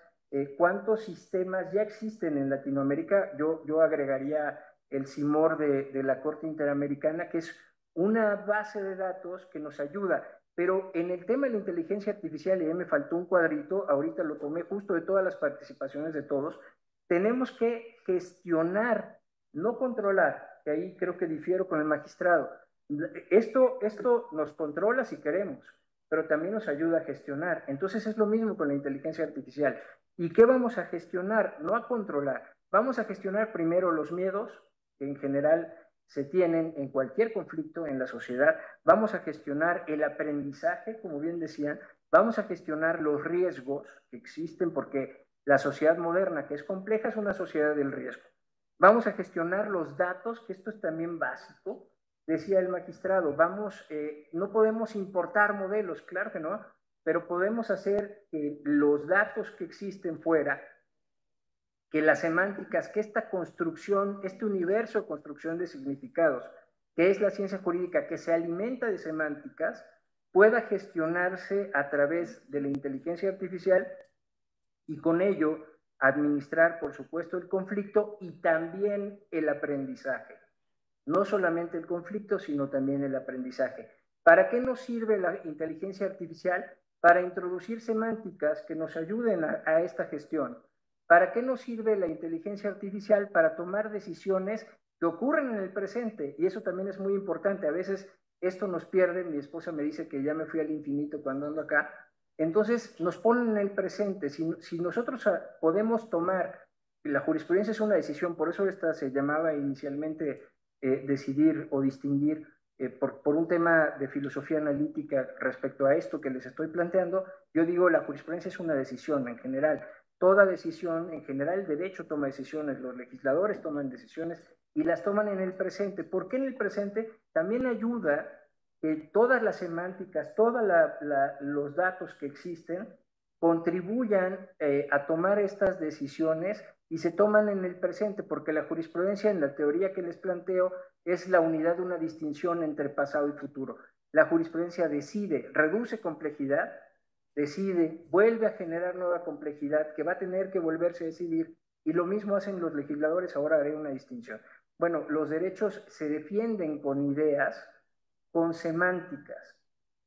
cuántos sistemas ya existen en Latinoamérica. Yo agregaría el CIMOR de la Corte Interamericana, que es una base de datos que nos ayuda. Pero en el tema de la inteligencia artificial, y me faltó un cuadrito, ahorita lo tomé justo de todas las participaciones de todos, tenemos que gestionar, no controlar, que ahí creo que difiero con el magistrado. Esto nos controla si queremos, pero también nos ayuda a gestionar. Entonces es lo mismo con la inteligencia artificial. ¿Y qué vamos a gestionar? No a controlar. Vamos a gestionar primero los miedos, que en general se tienen en cualquier conflicto en la sociedad. Vamos a gestionar el aprendizaje, como bien decían. Vamos a gestionar los riesgos que existen, porque la sociedad moderna, que es compleja, es una sociedad del riesgo. Vamos a gestionar los datos, que esto es también básico. Decía el magistrado, no podemos importar modelos, claro que no, pero podemos hacer que los datos que existen fuera, que las semánticas, que esta construcción, este universo de construcción de significados, que es la ciencia jurídica, que se alimenta de semánticas, pueda gestionarse a través de la inteligencia artificial y con ello administrar, por supuesto, el conflicto y también el aprendizaje. No solamente el conflicto, sino también el aprendizaje. ¿Para qué nos sirve la inteligencia artificial? Para introducir semánticas que nos ayuden a esta gestión. ¿Para qué nos sirve la inteligencia artificial? Para tomar decisiones que ocurren en el presente, y eso también es muy importante. A veces esto nos pierde, mi esposa me dice que ya me fui al infinito cuando ando acá, entonces nos ponen en el presente. Si nosotros podemos tomar, la jurisprudencia es una decisión, por eso esta se llamaba inicialmente decidir o distinguir por un tema de filosofía analítica respecto a esto que les estoy planteando. Yo digo, la jurisprudencia es una decisión en general. Toda decisión, en general el derecho toma decisiones, los legisladores toman decisiones y las toman en el presente. ¿Por qué en el presente? También ayuda que todas las semánticas, todos los datos que existen contribuyan a tomar estas decisiones y se toman en el presente, porque la jurisprudencia, en la teoría que les planteo, es la unidad de una distinción entre pasado y futuro. La jurisprudencia decide, reduce complejidad, decide, vuelve a generar nueva complejidad que va a tener que volverse a decidir, y lo mismo hacen los legisladores. Ahora haré una distinción. Bueno, los derechos se defienden con ideas, con semánticas.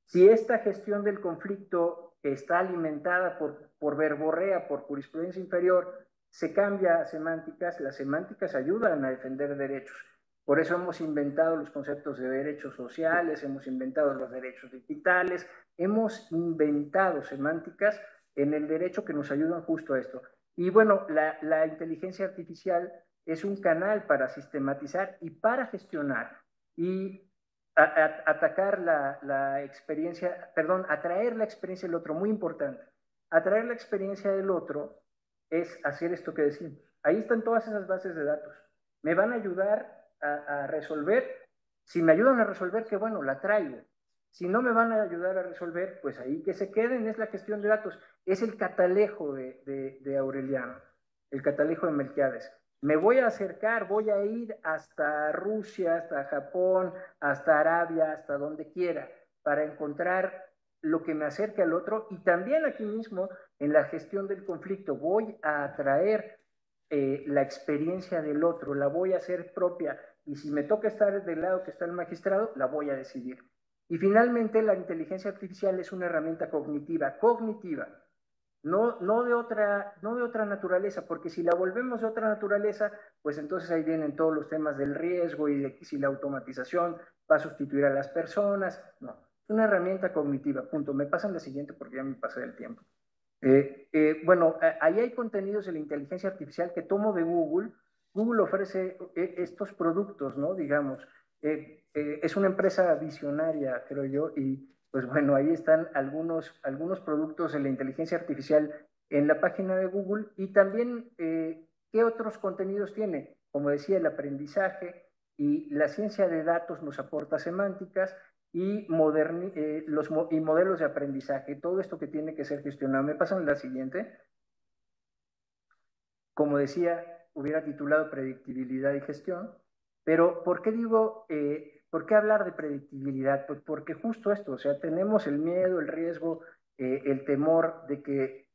Si esta gestión del conflicto que está alimentada por verborrea, por jurisprudencia inferior, se cambia a semánticas, las semánticas ayudan a defender derechos. Por eso hemos inventado los conceptos de derechos sociales, hemos inventado los derechos digitales, hemos inventado semánticas en el derecho que nos ayudan justo a esto. Y bueno, la inteligencia artificial es un canal para sistematizar y para gestionar. Y atacar la experiencia, perdón, atraer la experiencia del otro, muy importante. Atraer la experiencia del otro es hacer esto que decimos. Ahí están todas esas bases de datos. Me van a ayudar a resolver. Si me ayudan a resolver, qué bueno, la traigo. Si no me van a ayudar a resolver, pues ahí que se queden, es la gestión de datos. Es el catalejo de Aureliano, el catalejo de Melquiades. Me voy a acercar, voy a ir hasta Rusia, hasta Japón, hasta Arabia, hasta donde quiera, para encontrar lo que me acerque al otro, y también aquí mismo en la gestión del conflicto voy a atraer la experiencia del otro, la voy a hacer propia, y si me toca estar del lado que está el magistrado, la voy a decidir. Y finalmente la inteligencia artificial es una herramienta cognitiva, no de otra naturaleza, porque si la volvemos de otra naturaleza, pues entonces ahí vienen todos los temas del riesgo y de si la automatización va a sustituir a las personas. No, es una herramienta cognitiva, punto. Me pasan la siguiente porque ya me pasé del tiempo. Bueno, ahí hay contenidos de la inteligencia artificial que tomo de Google. Google ofrece estos productos, ¿no? Digamos, es una empresa visionaria, creo yo, y pues bueno, ahí están algunos productos de la inteligencia artificial en la página de Google, y también qué otros contenidos tiene. Como decía, el aprendizaje y la ciencia de datos nos aporta semánticas y, y modelos de aprendizaje, todo esto que tiene que ser gestionado. Me pasan la siguiente. Como decía, hubiera titulado predictibilidad y gestión, pero ¿por qué digo, por qué hablar de predictibilidad? Pues porque justo esto, o sea, tenemos el miedo, el riesgo, el temor de que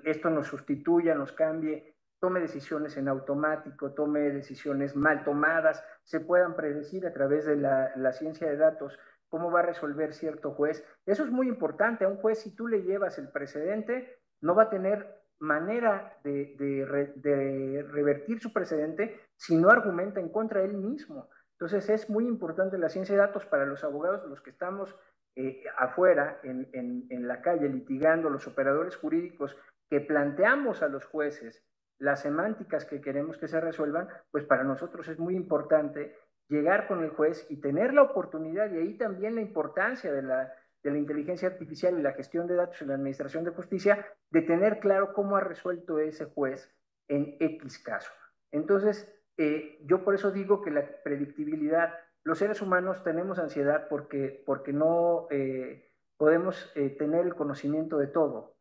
esto nos sustituya, nos cambie, tome decisiones en automático, tome decisiones mal tomadas, se puedan predecir a través de la ciencia de datos cómo va a resolver cierto juez. Eso es muy importante. A un juez, si tú le llevas el precedente, no va a tener manera de revertir su precedente si no argumenta en contra de él mismo. Entonces es muy importante la ciencia de datos para los abogados, los que estamos afuera, en la calle, litigando, los operadores jurídicos que planteamos a los jueces las semánticas que queremos que se resuelvan, pues para nosotros es muy importante llegar con el juez y tener la oportunidad, y ahí también la importancia de la inteligencia artificial y la gestión de datos en la administración de justicia, de tener claro cómo ha resuelto ese juez en X caso. Entonces, yo por eso digo que la predictibilidad, los seres humanos tenemos ansiedad porque no podemos tener el conocimiento de todo.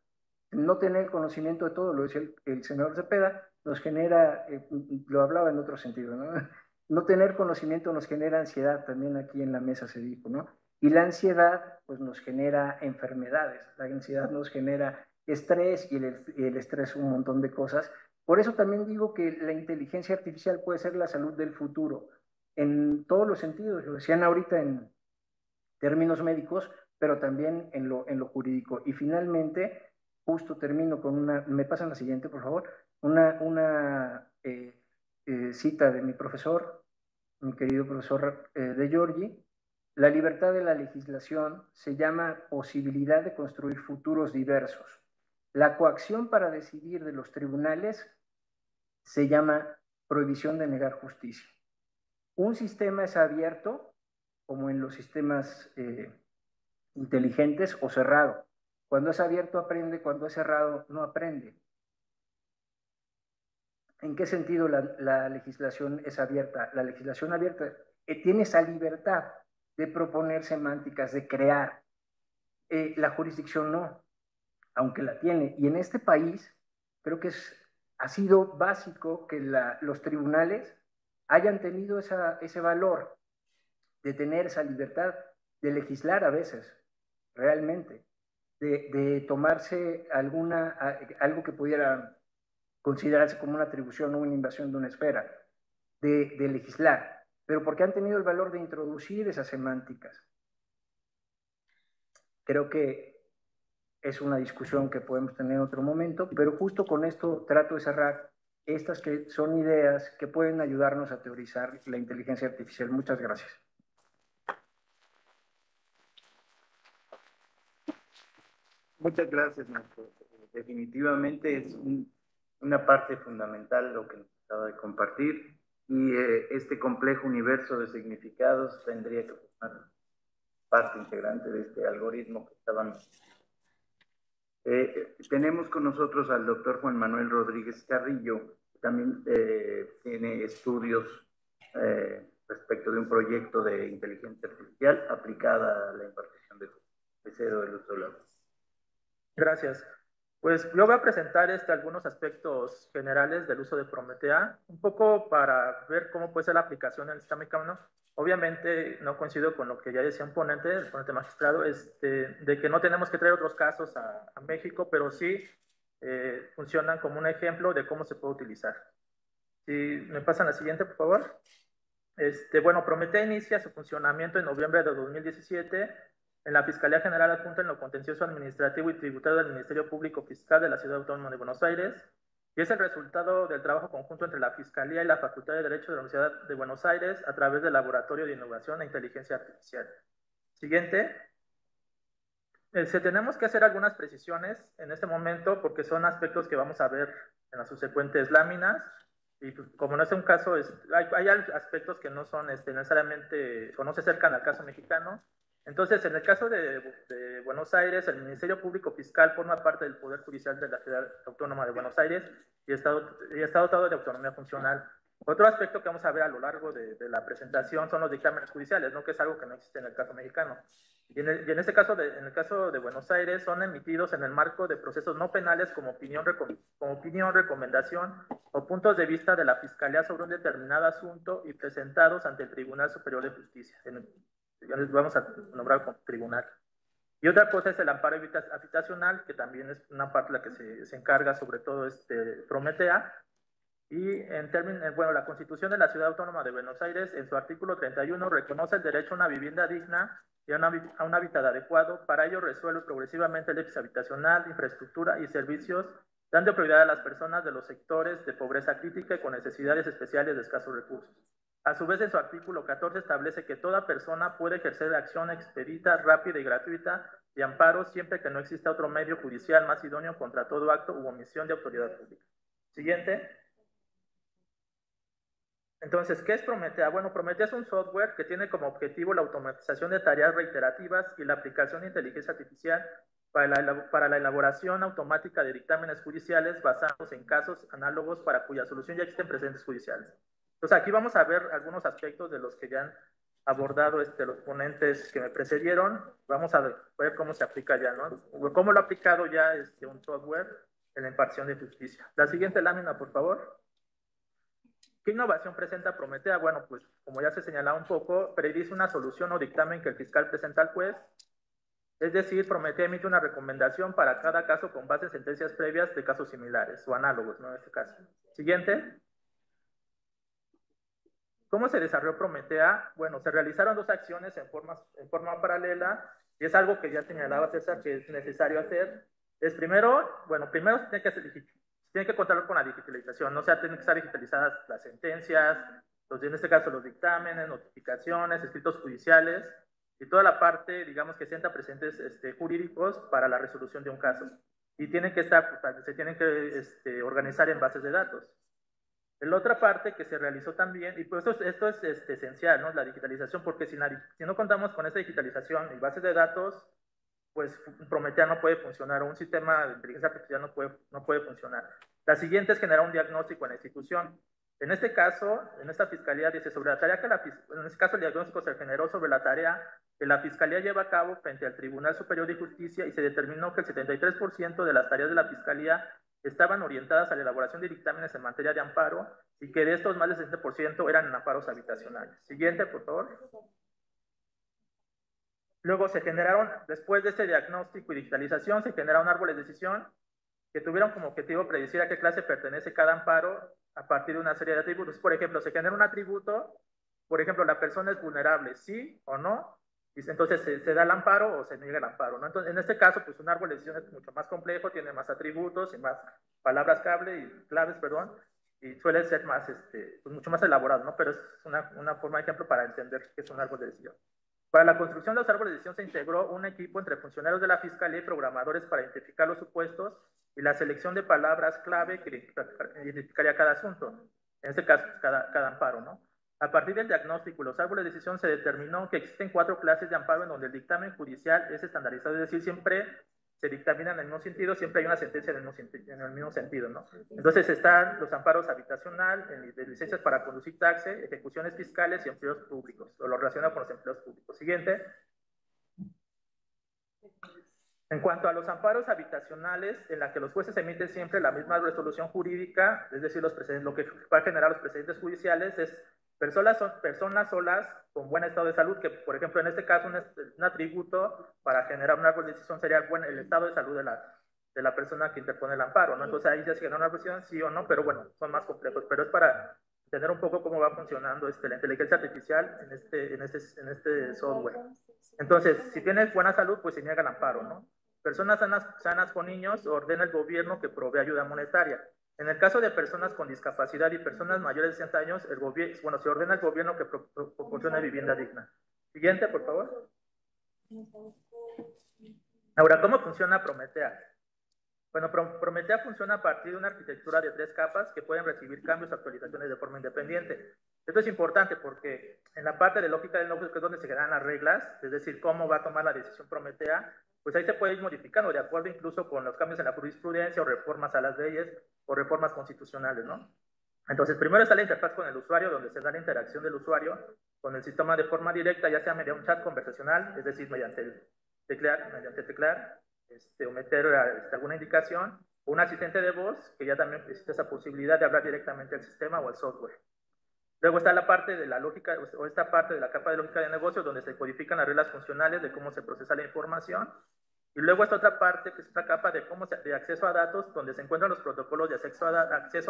No tener el conocimiento de todo, lo decía el senador Cepeda, nos genera, lo hablaba en otro sentido, ¿no? No tener conocimiento nos genera ansiedad, también aquí en la mesa se dijo, ¿no? Y la ansiedad, pues nos genera enfermedades, la ansiedad nos genera estrés, y el estrés un montón de cosas. Por eso también digo que la inteligencia artificial puede ser la salud del futuro, en todos los sentidos, lo decían ahorita en términos médicos, pero también en lo jurídico. Y finalmente, justo termino con me pasan la siguiente, por favor, una cita de mi profesor, mi querido profesor de Giorgi. La libertad de la legislación se llama posibilidad de construir futuros diversos. La coacción para decidir de los tribunales se llama prohibición de negar justicia. Un sistema es abierto, como en los sistemas inteligentes, o cerrado. Cuando es abierto aprende, cuando es cerrado no aprende. ¿En qué sentido la legislación es abierta? La legislación abierta tiene esa libertad de proponer semánticas, de crear. La jurisdicción no, aunque la tiene. Y en este país creo que ha sido básico que los tribunales hayan tenido ese valor de tener esa libertad de legislar a veces, realmente, de tomarse algo que pudiera considerarse como una atribución o una invasión de una esfera, de legislar, pero porque han tenido el valor de introducir esas semánticas. Creo que es una discusión que podemos tener en otro momento, pero justo con esto trato de cerrar estas que son ideas que pueden ayudarnos a teorizar la inteligencia artificial. Muchas gracias. Muchas gracias, Marco. Definitivamente es una parte fundamental lo que nos acaba de compartir. y este complejo universo de significados tendría que formar parte integrante de este algoritmo que estábamos. Tenemos con nosotros al doctor Juan Manuel Rodríguez Carrillo, que también tiene estudios respecto de un proyecto de inteligencia artificial aplicada a la impartición de cero del uso de la voz. Gracias. Pues yo voy a presentar algunos aspectos generales del uso de Prometea, un poco para ver cómo puede ser la aplicación en el sistema mexicano. Obviamente no coincido con lo que ya decía un ponente, el ponente magistrado, de que no tenemos que traer otros casos a México, pero sí funcionan como un ejemplo de cómo se puede utilizar. Si me pasan la siguiente, por favor. Bueno, Prometea inicia su funcionamiento en noviembre de 2017 en la Fiscalía General Adjunta en lo contencioso administrativo y tributario del Ministerio Público Fiscal de la Ciudad Autónoma de Buenos Aires, y es el resultado del trabajo conjunto entre la Fiscalía y la Facultad de Derecho de la Universidad de Buenos Aires a través del Laboratorio de Innovación e Inteligencia Artificial. Siguiente. Tenemos que hacer algunas precisiones en este momento porque son aspectos que vamos a ver en las subsecuentes láminas. Y pues, como no es un caso, hay aspectos que no son necesariamente, o no se acercan al caso mexicano. Entonces, en el caso de Buenos Aires, el Ministerio Público Fiscal forma parte del Poder Judicial de la Ciudad Autónoma de Buenos Aires y está dotado de autonomía funcional. Otro aspecto que vamos a ver a lo largo de la presentación son los dictámenes judiciales, ¿no? Que es algo que no existe en el caso mexicano. Y en el caso de Buenos Aires son emitidos en el marco de procesos no penales como opinión, recomendación o puntos de vista de la Fiscalía sobre un determinado asunto y presentados ante el Tribunal Superior de Justicia. Vamos a nombrar como tribunal. Y otra cosa es el amparo habitacional, que también es una parte de la que se encarga sobre todo Prometea. Y bueno, la Constitución de la Ciudad Autónoma de Buenos Aires, en su artículo 31, reconoce el derecho a una vivienda digna y a un hábitat adecuado. Para ello resuelve progresivamente el déficit habitacional, infraestructura y servicios, dando prioridad a las personas de los sectores de pobreza crítica y con necesidades especiales de escasos recursos. A su vez, en su artículo 14 establece que toda persona puede ejercer acción expedita, rápida y gratuita de amparo siempre que no exista otro medio judicial más idóneo contra todo acto u omisión de autoridad pública. Siguiente. Entonces, ¿qué es Prometea? Bueno, Prometea es un software que tiene como objetivo la automatización de tareas reiterativas y la aplicación de inteligencia artificial para la elaboración automática de dictámenes judiciales basados en casos análogos para cuya solución ya existen precedentes judiciales. Entonces, aquí vamos a ver algunos aspectos de los que ya han abordado los ponentes que me precedieron. Vamos a ver cómo se aplica ya, ¿no? Cómo lo ha aplicado ya un software en la impartición de justicia. La siguiente lámina, por favor. ¿Qué innovación presenta Prometea? Bueno, pues como ya se señalaba un poco, predice una solución o dictamen que el fiscal presenta al juez. Es decir, Prometea emite una recomendación para cada caso con base en sentencias previas de casos similares o análogos, ¿no? En este caso. Siguiente. ¿Cómo se desarrolló Prometea? Bueno, se realizaron dos acciones en forma paralela y es algo que ya señalaba César que es necesario hacer. Primero tiene que contar con la digitalización, ¿no? O sea, tienen que estar digitalizadas las sentencias, en este caso los dictámenes, notificaciones, escritos judiciales y toda la parte, digamos, que sienta presentes jurídicos para la resolución de un caso. Y tienen que estar, se tienen que organizar en bases de datos. La otra parte que se realizó también, y pues esto es esencial, ¿no? La digitalización, porque si no contamos con esta digitalización y bases de datos, pues Prometea no puede funcionar, un sistema de inteligencia artificial no puede funcionar. La siguiente es generar un diagnóstico en la institución. En este caso, en esta fiscalía dice sobre la tarea en este caso el diagnóstico se generó sobre la tarea que la fiscalía lleva a cabo frente al Tribunal Superior de Justicia y se determinó que el 73% de las tareas de la fiscalía estaban orientadas a la elaboración de dictámenes en materia de amparo y que de estos más del 60% eran en amparos habitacionales. Siguiente, por favor. Luego se generaron, después de este diagnóstico y digitalización, se generaron árboles de decisión que tuvieron como objetivo predecir a qué clase pertenece cada amparo a partir de una serie de atributos. Por ejemplo, se genera un atributo, por ejemplo, la persona es vulnerable, sí o no, y entonces se da el amparo o se niega el amparo, ¿no? Entonces, en este caso, pues un árbol de decisión es mucho más complejo, tiene más atributos y más palabras claves, y suele ser más, pues mucho más elaborado, ¿no? Pero es una forma de ejemplo para entender qué es un árbol de decisión. Para la construcción de los árboles de decisión se integró un equipo entre funcionarios de la Fiscalía y programadores para identificar los supuestos y la selección de palabras clave que identificaría cada asunto. en este caso pues, cada amparo, ¿no? A partir del diagnóstico y los árboles de decisión se determinó que existen 4 clases de amparo en donde el dictamen judicial es estandarizado, es decir, siempre se dictaminan en el mismo sentido, siempre hay una sentencia en el mismo sentido, ¿no? Entonces están los amparos habitacional, de licencias para conducir taxi, ejecuciones fiscales y empleos públicos, o lo relacionado con los empleos públicos. Siguiente. En cuanto a los amparos habitacionales, en la que los jueces emiten siempre la misma resolución jurídica, es decir, lo que va a generar los precedentes judiciales es personas solas con buen estado de salud, que por ejemplo en este caso un atributo para generar una decisión sería el estado de salud de la persona que interpone el amparo, ¿no? Entonces ahí ya se genera una decisión, sí o no, pero bueno, son más complejos, pero es para entender un poco cómo va funcionando la inteligencia artificial en este software. Entonces, si tienes buena salud, pues se niega el amparo, ¿no? Personas sanas con niños, ordena el gobierno que provee ayuda monetaria. En el caso de personas con discapacidad y personas mayores de 60 años, se ordena al gobierno que proporcione vivienda digna. Siguiente, por favor. Ahora, ¿cómo funciona Prometea? Bueno, Prometea funciona a partir de una arquitectura de 3 capas que pueden recibir cambios o actualizaciones de forma independiente. Esto es importante porque en la parte de lógica del negocio, que es donde se generan las reglas, es decir, cómo va a tomar la decisión Prometea, pues ahí se puede ir modificando de acuerdo incluso con los cambios en la jurisprudencia o reformas a las leyes o reformas constitucionales, ¿no? Entonces, primero está la interfaz con el usuario, donde se da la interacción del usuario con el sistema de forma directa, ya sea mediante un chat conversacional, es decir, mediante teclear, o meter alguna indicación, o un asistente de voz, que ya también existe esa posibilidad de hablar directamente al sistema o al software. Luego está la parte de la lógica, o esta parte de la capa de lógica de negocios, donde se codifican las reglas funcionales de cómo se procesa la información. Y luego está otra parte, que es otra capa de acceso a datos, donde se encuentran los protocolos de acceso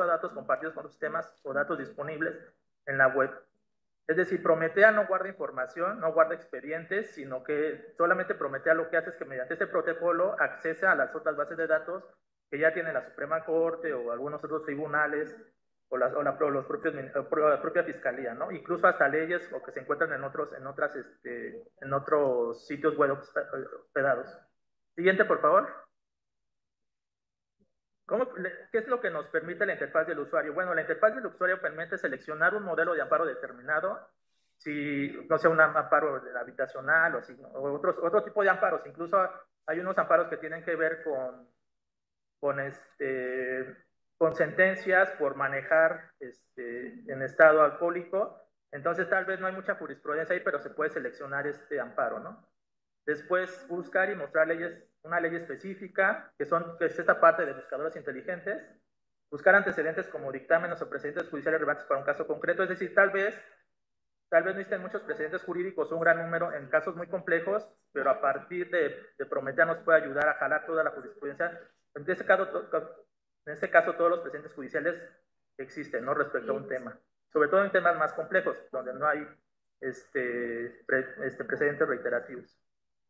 a datos compartidos con los sistemas o datos disponibles en la web. Es decir, Prometea no guarda información, no guarda expedientes, sino que solamente Prometea lo que hace es que mediante este protocolo accese a las otras bases de datos que ya tiene la Suprema Corte o algunos otros tribunales o la propia fiscalía, ¿no? Incluso hasta leyes o que se encuentran en otros sitios web hospedados. Siguiente, por favor. ¿Qué es lo que nos permite la interfaz del usuario? Bueno, la interfaz del usuario permite seleccionar un modelo de amparo determinado, si no sea un amparo habitacional o así, ¿no? O otro tipo de amparos. Incluso hay unos amparos que tienen que ver con sentencias por manejar en estado alcohólico. Entonces tal vez no hay mucha jurisprudencia ahí, pero se puede seleccionar este amparo, ¿no? Después buscar y mostrar una ley específica, que es esta parte de buscadores inteligentes. Buscar antecedentes como dictámenes o precedentes judiciales relevantes para un caso concreto. Es decir, tal vez no existen muchos precedentes jurídicos o un gran número en casos muy complejos, pero a partir de Prometea nos puede ayudar a jalar toda la jurisprudencia. En este caso todos los precedentes judiciales existen, ¿no? Respecto a un tema. Sobre todo en temas más complejos, donde no hay precedentes reiterativos.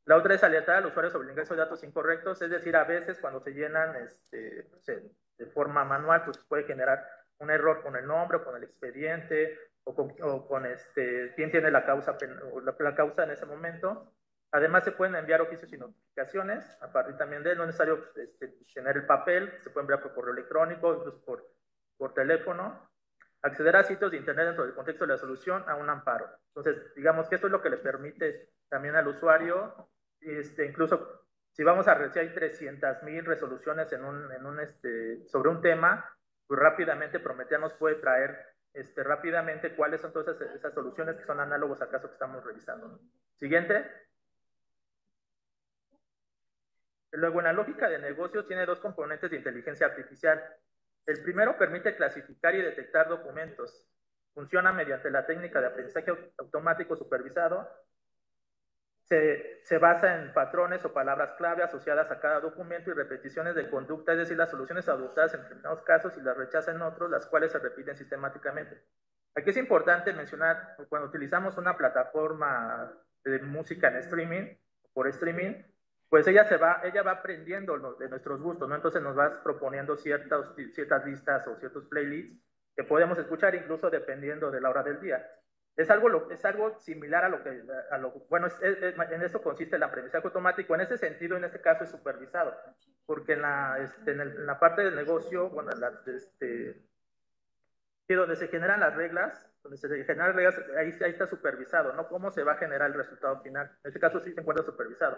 La otra es alertar al usuario sobre el ingreso de datos incorrectos, es decir, a veces cuando se llenan de forma manual, pues puede generar un error con el nombre o con el expediente o con quién tiene la causa en ese momento. Además, se pueden enviar oficios y notificaciones a partir también de él. No es necesario tener el papel, se puede enviar por correo electrónico, incluso por teléfono. Acceder a sitios de internet dentro del contexto de la solución a un amparo. Entonces, digamos que esto es lo que le permite también al usuario, incluso si hay 300,000 resoluciones sobre un tema, pues rápidamente Prometea nos puede traer rápidamente cuáles son todas esas soluciones que son análogos al caso que estamos revisando, ¿no? Siguiente. Luego, en la lógica de negocios tiene 2 componentes de inteligencia artificial. El primero permite clasificar y detectar documentos. Funciona mediante la técnica de aprendizaje automático supervisado. Se basa en patrones o palabras clave asociadas a cada documento y repeticiones de conducta, es decir, las soluciones adoptadas en determinados casos y las rechaza en otros, las cuales se repiten sistemáticamente. Aquí es importante mencionar, cuando utilizamos una plataforma de música en streaming, por streaming, pues ella va aprendiendo de nuestros gustos, ¿no? Entonces nos va proponiendo ciertas listas o ciertos playlists que podemos escuchar incluso dependiendo de la hora del día. Es algo similar bueno, en eso consiste el aprendizaje automático. En ese sentido, en este caso es supervisado, porque en la parte del negocio, bueno, Y donde se generan las reglas, ahí está supervisado, ¿no? Cómo se va a generar el resultado final. En este caso sí se encuentra supervisado.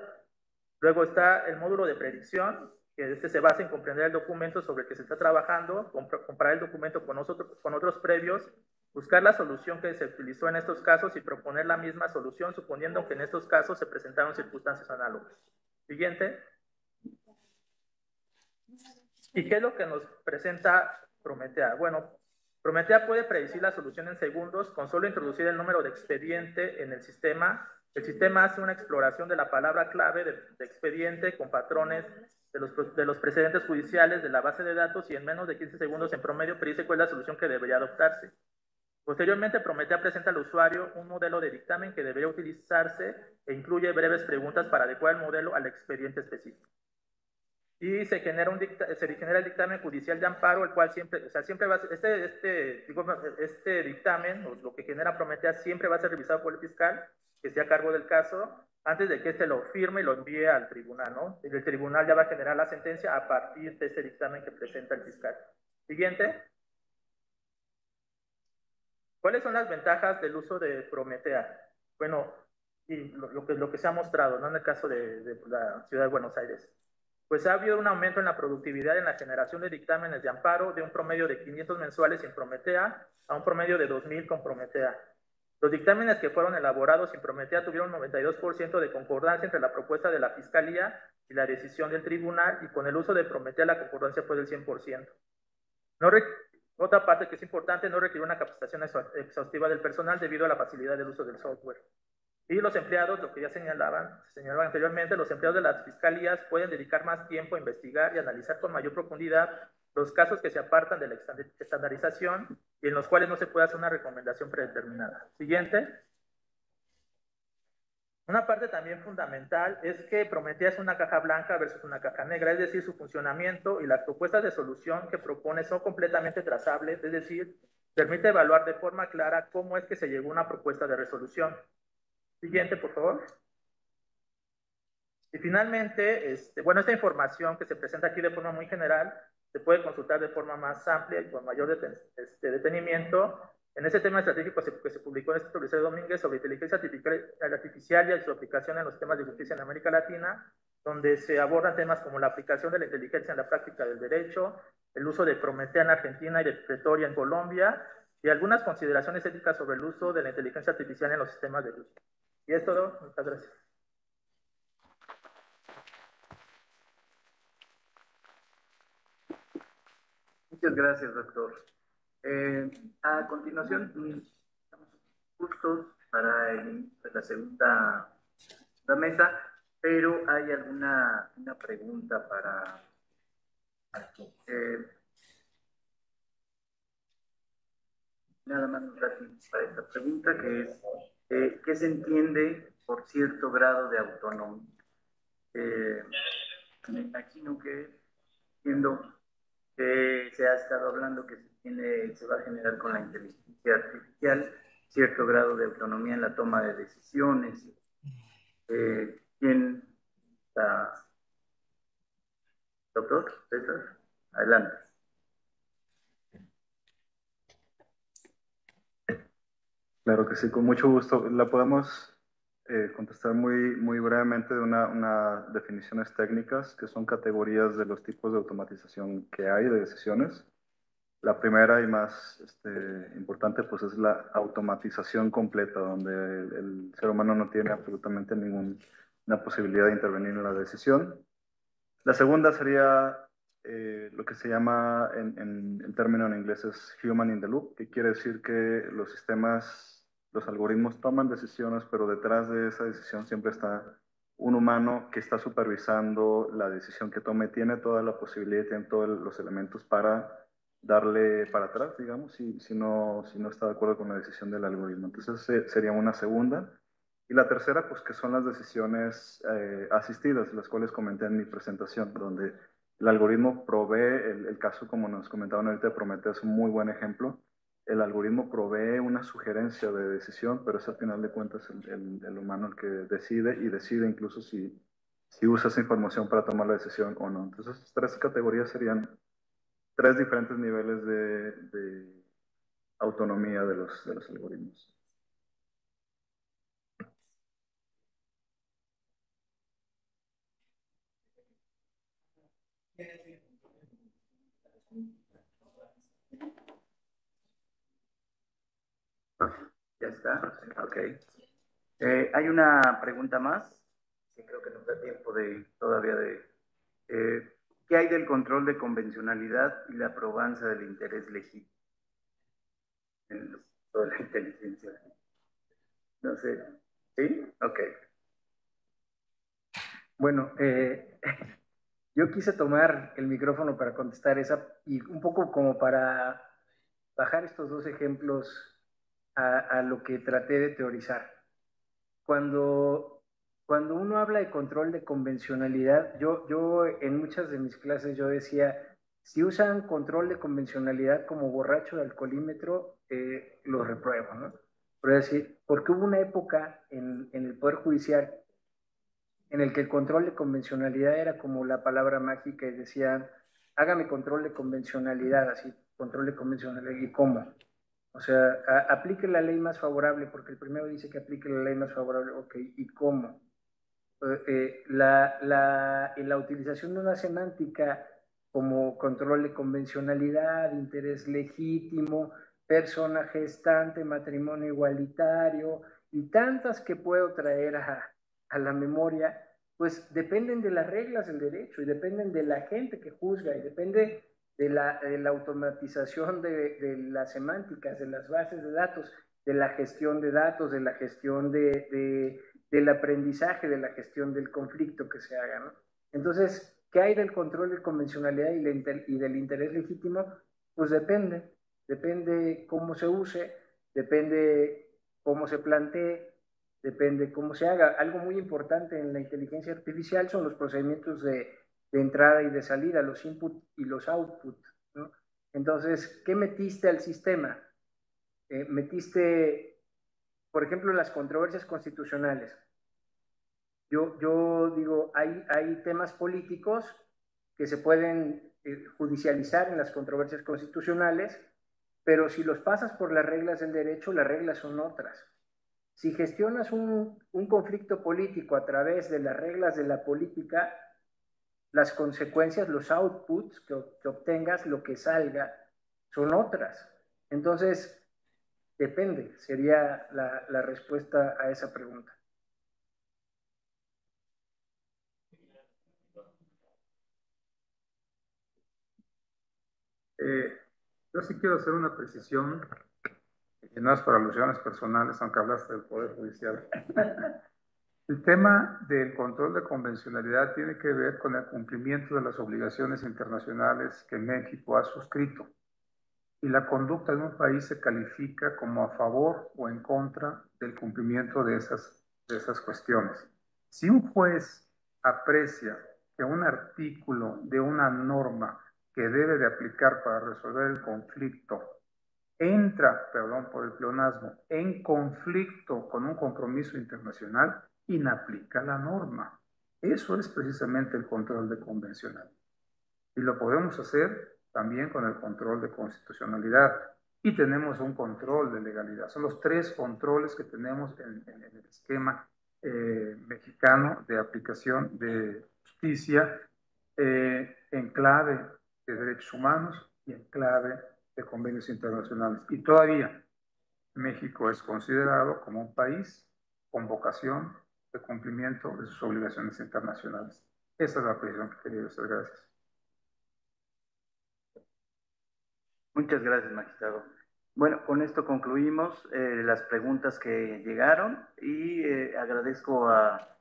Luego está el módulo de predicción, que se basa en comprender el documento sobre el que se está trabajando, comparar el documento con otros previos, buscar la solución que se utilizó en estos casos y proponer la misma solución, suponiendo que en estos casos se presentaron circunstancias análogas. Siguiente. ¿Y qué es lo que nos presenta Prometea? Bueno, Prometea puede predecir la solución en segundos con solo introducir el número de expediente en el sistema. El sistema hace una exploración de la palabra clave de expediente con patrones de los precedentes judiciales de la base de datos y en menos de 15 segundos en promedio predice cuál es la solución que debería adoptarse. Posteriormente, Prometea presenta al usuario un modelo de dictamen que debería utilizarse e incluye breves preguntas para adecuar el modelo al expediente específico. Y se genera el dictamen judicial de amparo, el cual siempre va a ser, este dictamen, o lo que genera Prometea, siempre va a ser revisado por el fiscal, que esté a cargo del caso, antes de que éste lo firme y lo envíe al tribunal, ¿no? Y el tribunal ya va a generar la sentencia a partir de este dictamen que presenta el fiscal. Siguiente. ¿Cuáles son las ventajas del uso de Prometea? Bueno, y lo que se ha mostrado, ¿no? En el caso de la ciudad de Buenos Aires. Pues ha habido un aumento en la productividad en la generación de dictámenes de amparo de un promedio de 500 mensuales sin Prometea a un promedio de 2,000 con Prometea. Los dictámenes que fueron elaborados sin Prometea tuvieron un 92% de concordancia entre la propuesta de la Fiscalía y la decisión del tribunal, y con el uso de Prometea la concordancia fue del 100%. Otra parte que es importante, no requiere una capacitación exhaustiva del personal debido a la facilidad del uso del software. Y los empleados, lo que ya se señalaba anteriormente, los empleados de las fiscalías pueden dedicar más tiempo a investigar y analizar con mayor profundidad los casos que se apartan de la estandarización y en los cuales no se puede hacer una recomendación predeterminada. Siguiente. Una parte también fundamental es que Prometea es una caja blanca versus una caja negra, es decir, su funcionamiento y las propuestas de solución que propone son completamente trazables, es decir, permite evaluar de forma clara cómo es que se llegó a una propuesta de resolución. Siguiente, por favor. Y finalmente, bueno, esta información que se presenta aquí de forma muy general se puede consultar de forma más amplia y con mayor detenimiento en ese tema estratégico que se publicó en este Luis Domínguez sobre inteligencia artificial y su aplicación en los temas de justicia en América Latina, donde se abordan temas como la aplicación de la inteligencia en la práctica del derecho, el uso de Prometea en Argentina y de Pretoria en Colombia, y algunas consideraciones éticas sobre el uso de la inteligencia artificial en los sistemas de justicia. Y es todo. Muchas gracias. Muchas gracias, doctor. A continuación, estamos justos para el inicio de la segunda mesa, pero hay alguna pregunta para nada más un ratito para esta pregunta, que es ¿qué se entiende por cierto grado de autonomía? Me imagino que entiendo que se ha estado hablando que se va a generar con la inteligencia artificial cierto grado de autonomía en la toma de decisiones. ¿Quién está? Doctor César, adelante. Claro que sí, con mucho gusto. La podemos contestar muy brevemente de unas definiciones técnicas, que son categorías de los tipos de automatización que hay de decisiones. La primera y más importante pues es la automatización completa, donde el ser humano no tiene absolutamente ninguna posibilidad de intervenir en la decisión. La segunda sería lo que se llama, el término en inglés es human in the loop, que quiere decir que los sistemas, los algoritmos toman decisiones, pero detrás de esa decisión siempre está un humano que está supervisando la decisión que tome, tiene toda la posibilidad, tiene todos los elementos para darle para atrás, digamos, si no está de acuerdo con la decisión del algoritmo. Entonces sería una segunda. Y la tercera, pues que son las decisiones asistidas, las cuales comenté en mi presentación, donde el algoritmo provee, el caso como nos comentaban ahorita de Prometea es un muy buen ejemplo, el algoritmo provee una sugerencia de decisión, pero es al final de cuentas el humano el que decide, y decide incluso si usa esa información para tomar la decisión o no. Entonces, esas tres categorías serían tres diferentes niveles autonomía de los algoritmos. Ya está, ok. Hay una pregunta más, que creo que nos da tiempo todavía de... ¿qué hay del control de convencionalidad y la probanza del interés legítimo en toda la inteligencia? No sé. ¿Sí? Ok. Bueno, yo quise tomar el micrófono para contestar esa y un poco como para bajar estos dos ejemplos a lo que traté de teorizar. Cuando uno habla de control de convencionalidad, yo en muchas de mis clases yo decía, si usan control de convencionalidad como borracho de alcoholímetro, lo repruebo, ¿no? Por decir, porque hubo una época en el Poder Judicial en el que el control de convencionalidad era como la palabra mágica y decían, hágame control de convencionalidad, así, control de convencionalidad, ¿y cómo? O sea, aplique la ley más favorable, porque el primero dice que aplique la ley más favorable, ok, ¿y cómo? La utilización de una semántica como control de convencionalidad, interés legítimo, persona gestante, matrimonio igualitario y tantas que puedo traer a la memoria, pues dependen de las reglas del derecho y dependen de la gente que juzga y depende de la automatización de las semánticas, de las bases de datos, de la gestión de datos, de la gestión del aprendizaje, de la gestión del conflicto que se haga, ¿no? Entonces, ¿qué hay del control de convencionalidad y del interés legítimo? Pues depende cómo se use, depende cómo se plantee, depende cómo se haga. Algo muy importante en la inteligencia artificial son los procedimientos de entrada y de salida, los input y los output, ¿no? Entonces, ¿qué metiste al sistema? Metiste, por ejemplo, las controversias constitucionales. Yo digo, hay temas políticos que se pueden judicializar en las controversias constitucionales, pero si los pasas por las reglas del derecho, las reglas son otras. Si gestionas un conflicto político a través de las reglas de la política, las consecuencias, los outputs que obtengas, lo que salga, son otras. Entonces, depende, sería la respuesta a esa pregunta. Yo sí quiero hacer una precisión, y no es por alusiones personales, aunque hablaste del Poder Judicial. El tema del control de convencionalidad tiene que ver con el cumplimiento de las obligaciones internacionales que México ha suscrito. Y la conducta de un país se califica como a favor o en contra del cumplimiento de esas cuestiones. Si un juez aprecia que un artículo de una norma que debe de aplicar para resolver el conflicto entra, perdón por el pleonasmo, en conflicto con un compromiso internacional, inaplica la norma. Eso es precisamente el control de convencionalidad. Y lo podemos hacer también con el control de constitucionalidad. Y tenemos un control de legalidad. Son los tres controles que tenemos en el esquema mexicano de aplicación de justicia en clave de derechos humanos y en clave de convenios internacionales. Y todavía México es considerado como un país con vocación de cumplimiento de sus obligaciones internacionales. Esa es la precisión que quería hacer. Gracias. Muchas gracias, magistrado. Bueno, con esto concluimos las preguntas que llegaron y agradezco a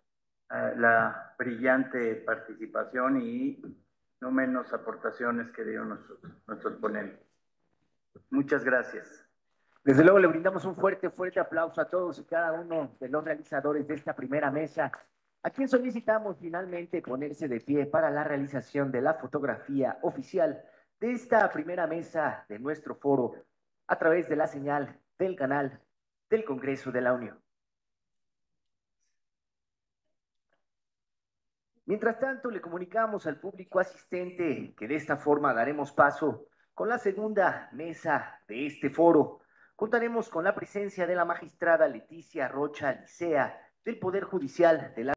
la brillante participación y no menos aportaciones que dieron nuestros ponentes. Muchas gracias. Desde luego le brindamos un fuerte aplauso a todos y cada uno de los realizadores de esta primera mesa, a quien solicitamos finalmente ponerse de pie para la realización de la fotografía oficial de esta primera mesa de nuestro foro a través de la señal del canal del Congreso de la Unión. Mientras tanto, le comunicamos al público asistente que de esta forma daremos paso con la segunda mesa de este foro, contaremos con la presencia de la magistrada Leticia Rocha Licea del Poder Judicial de la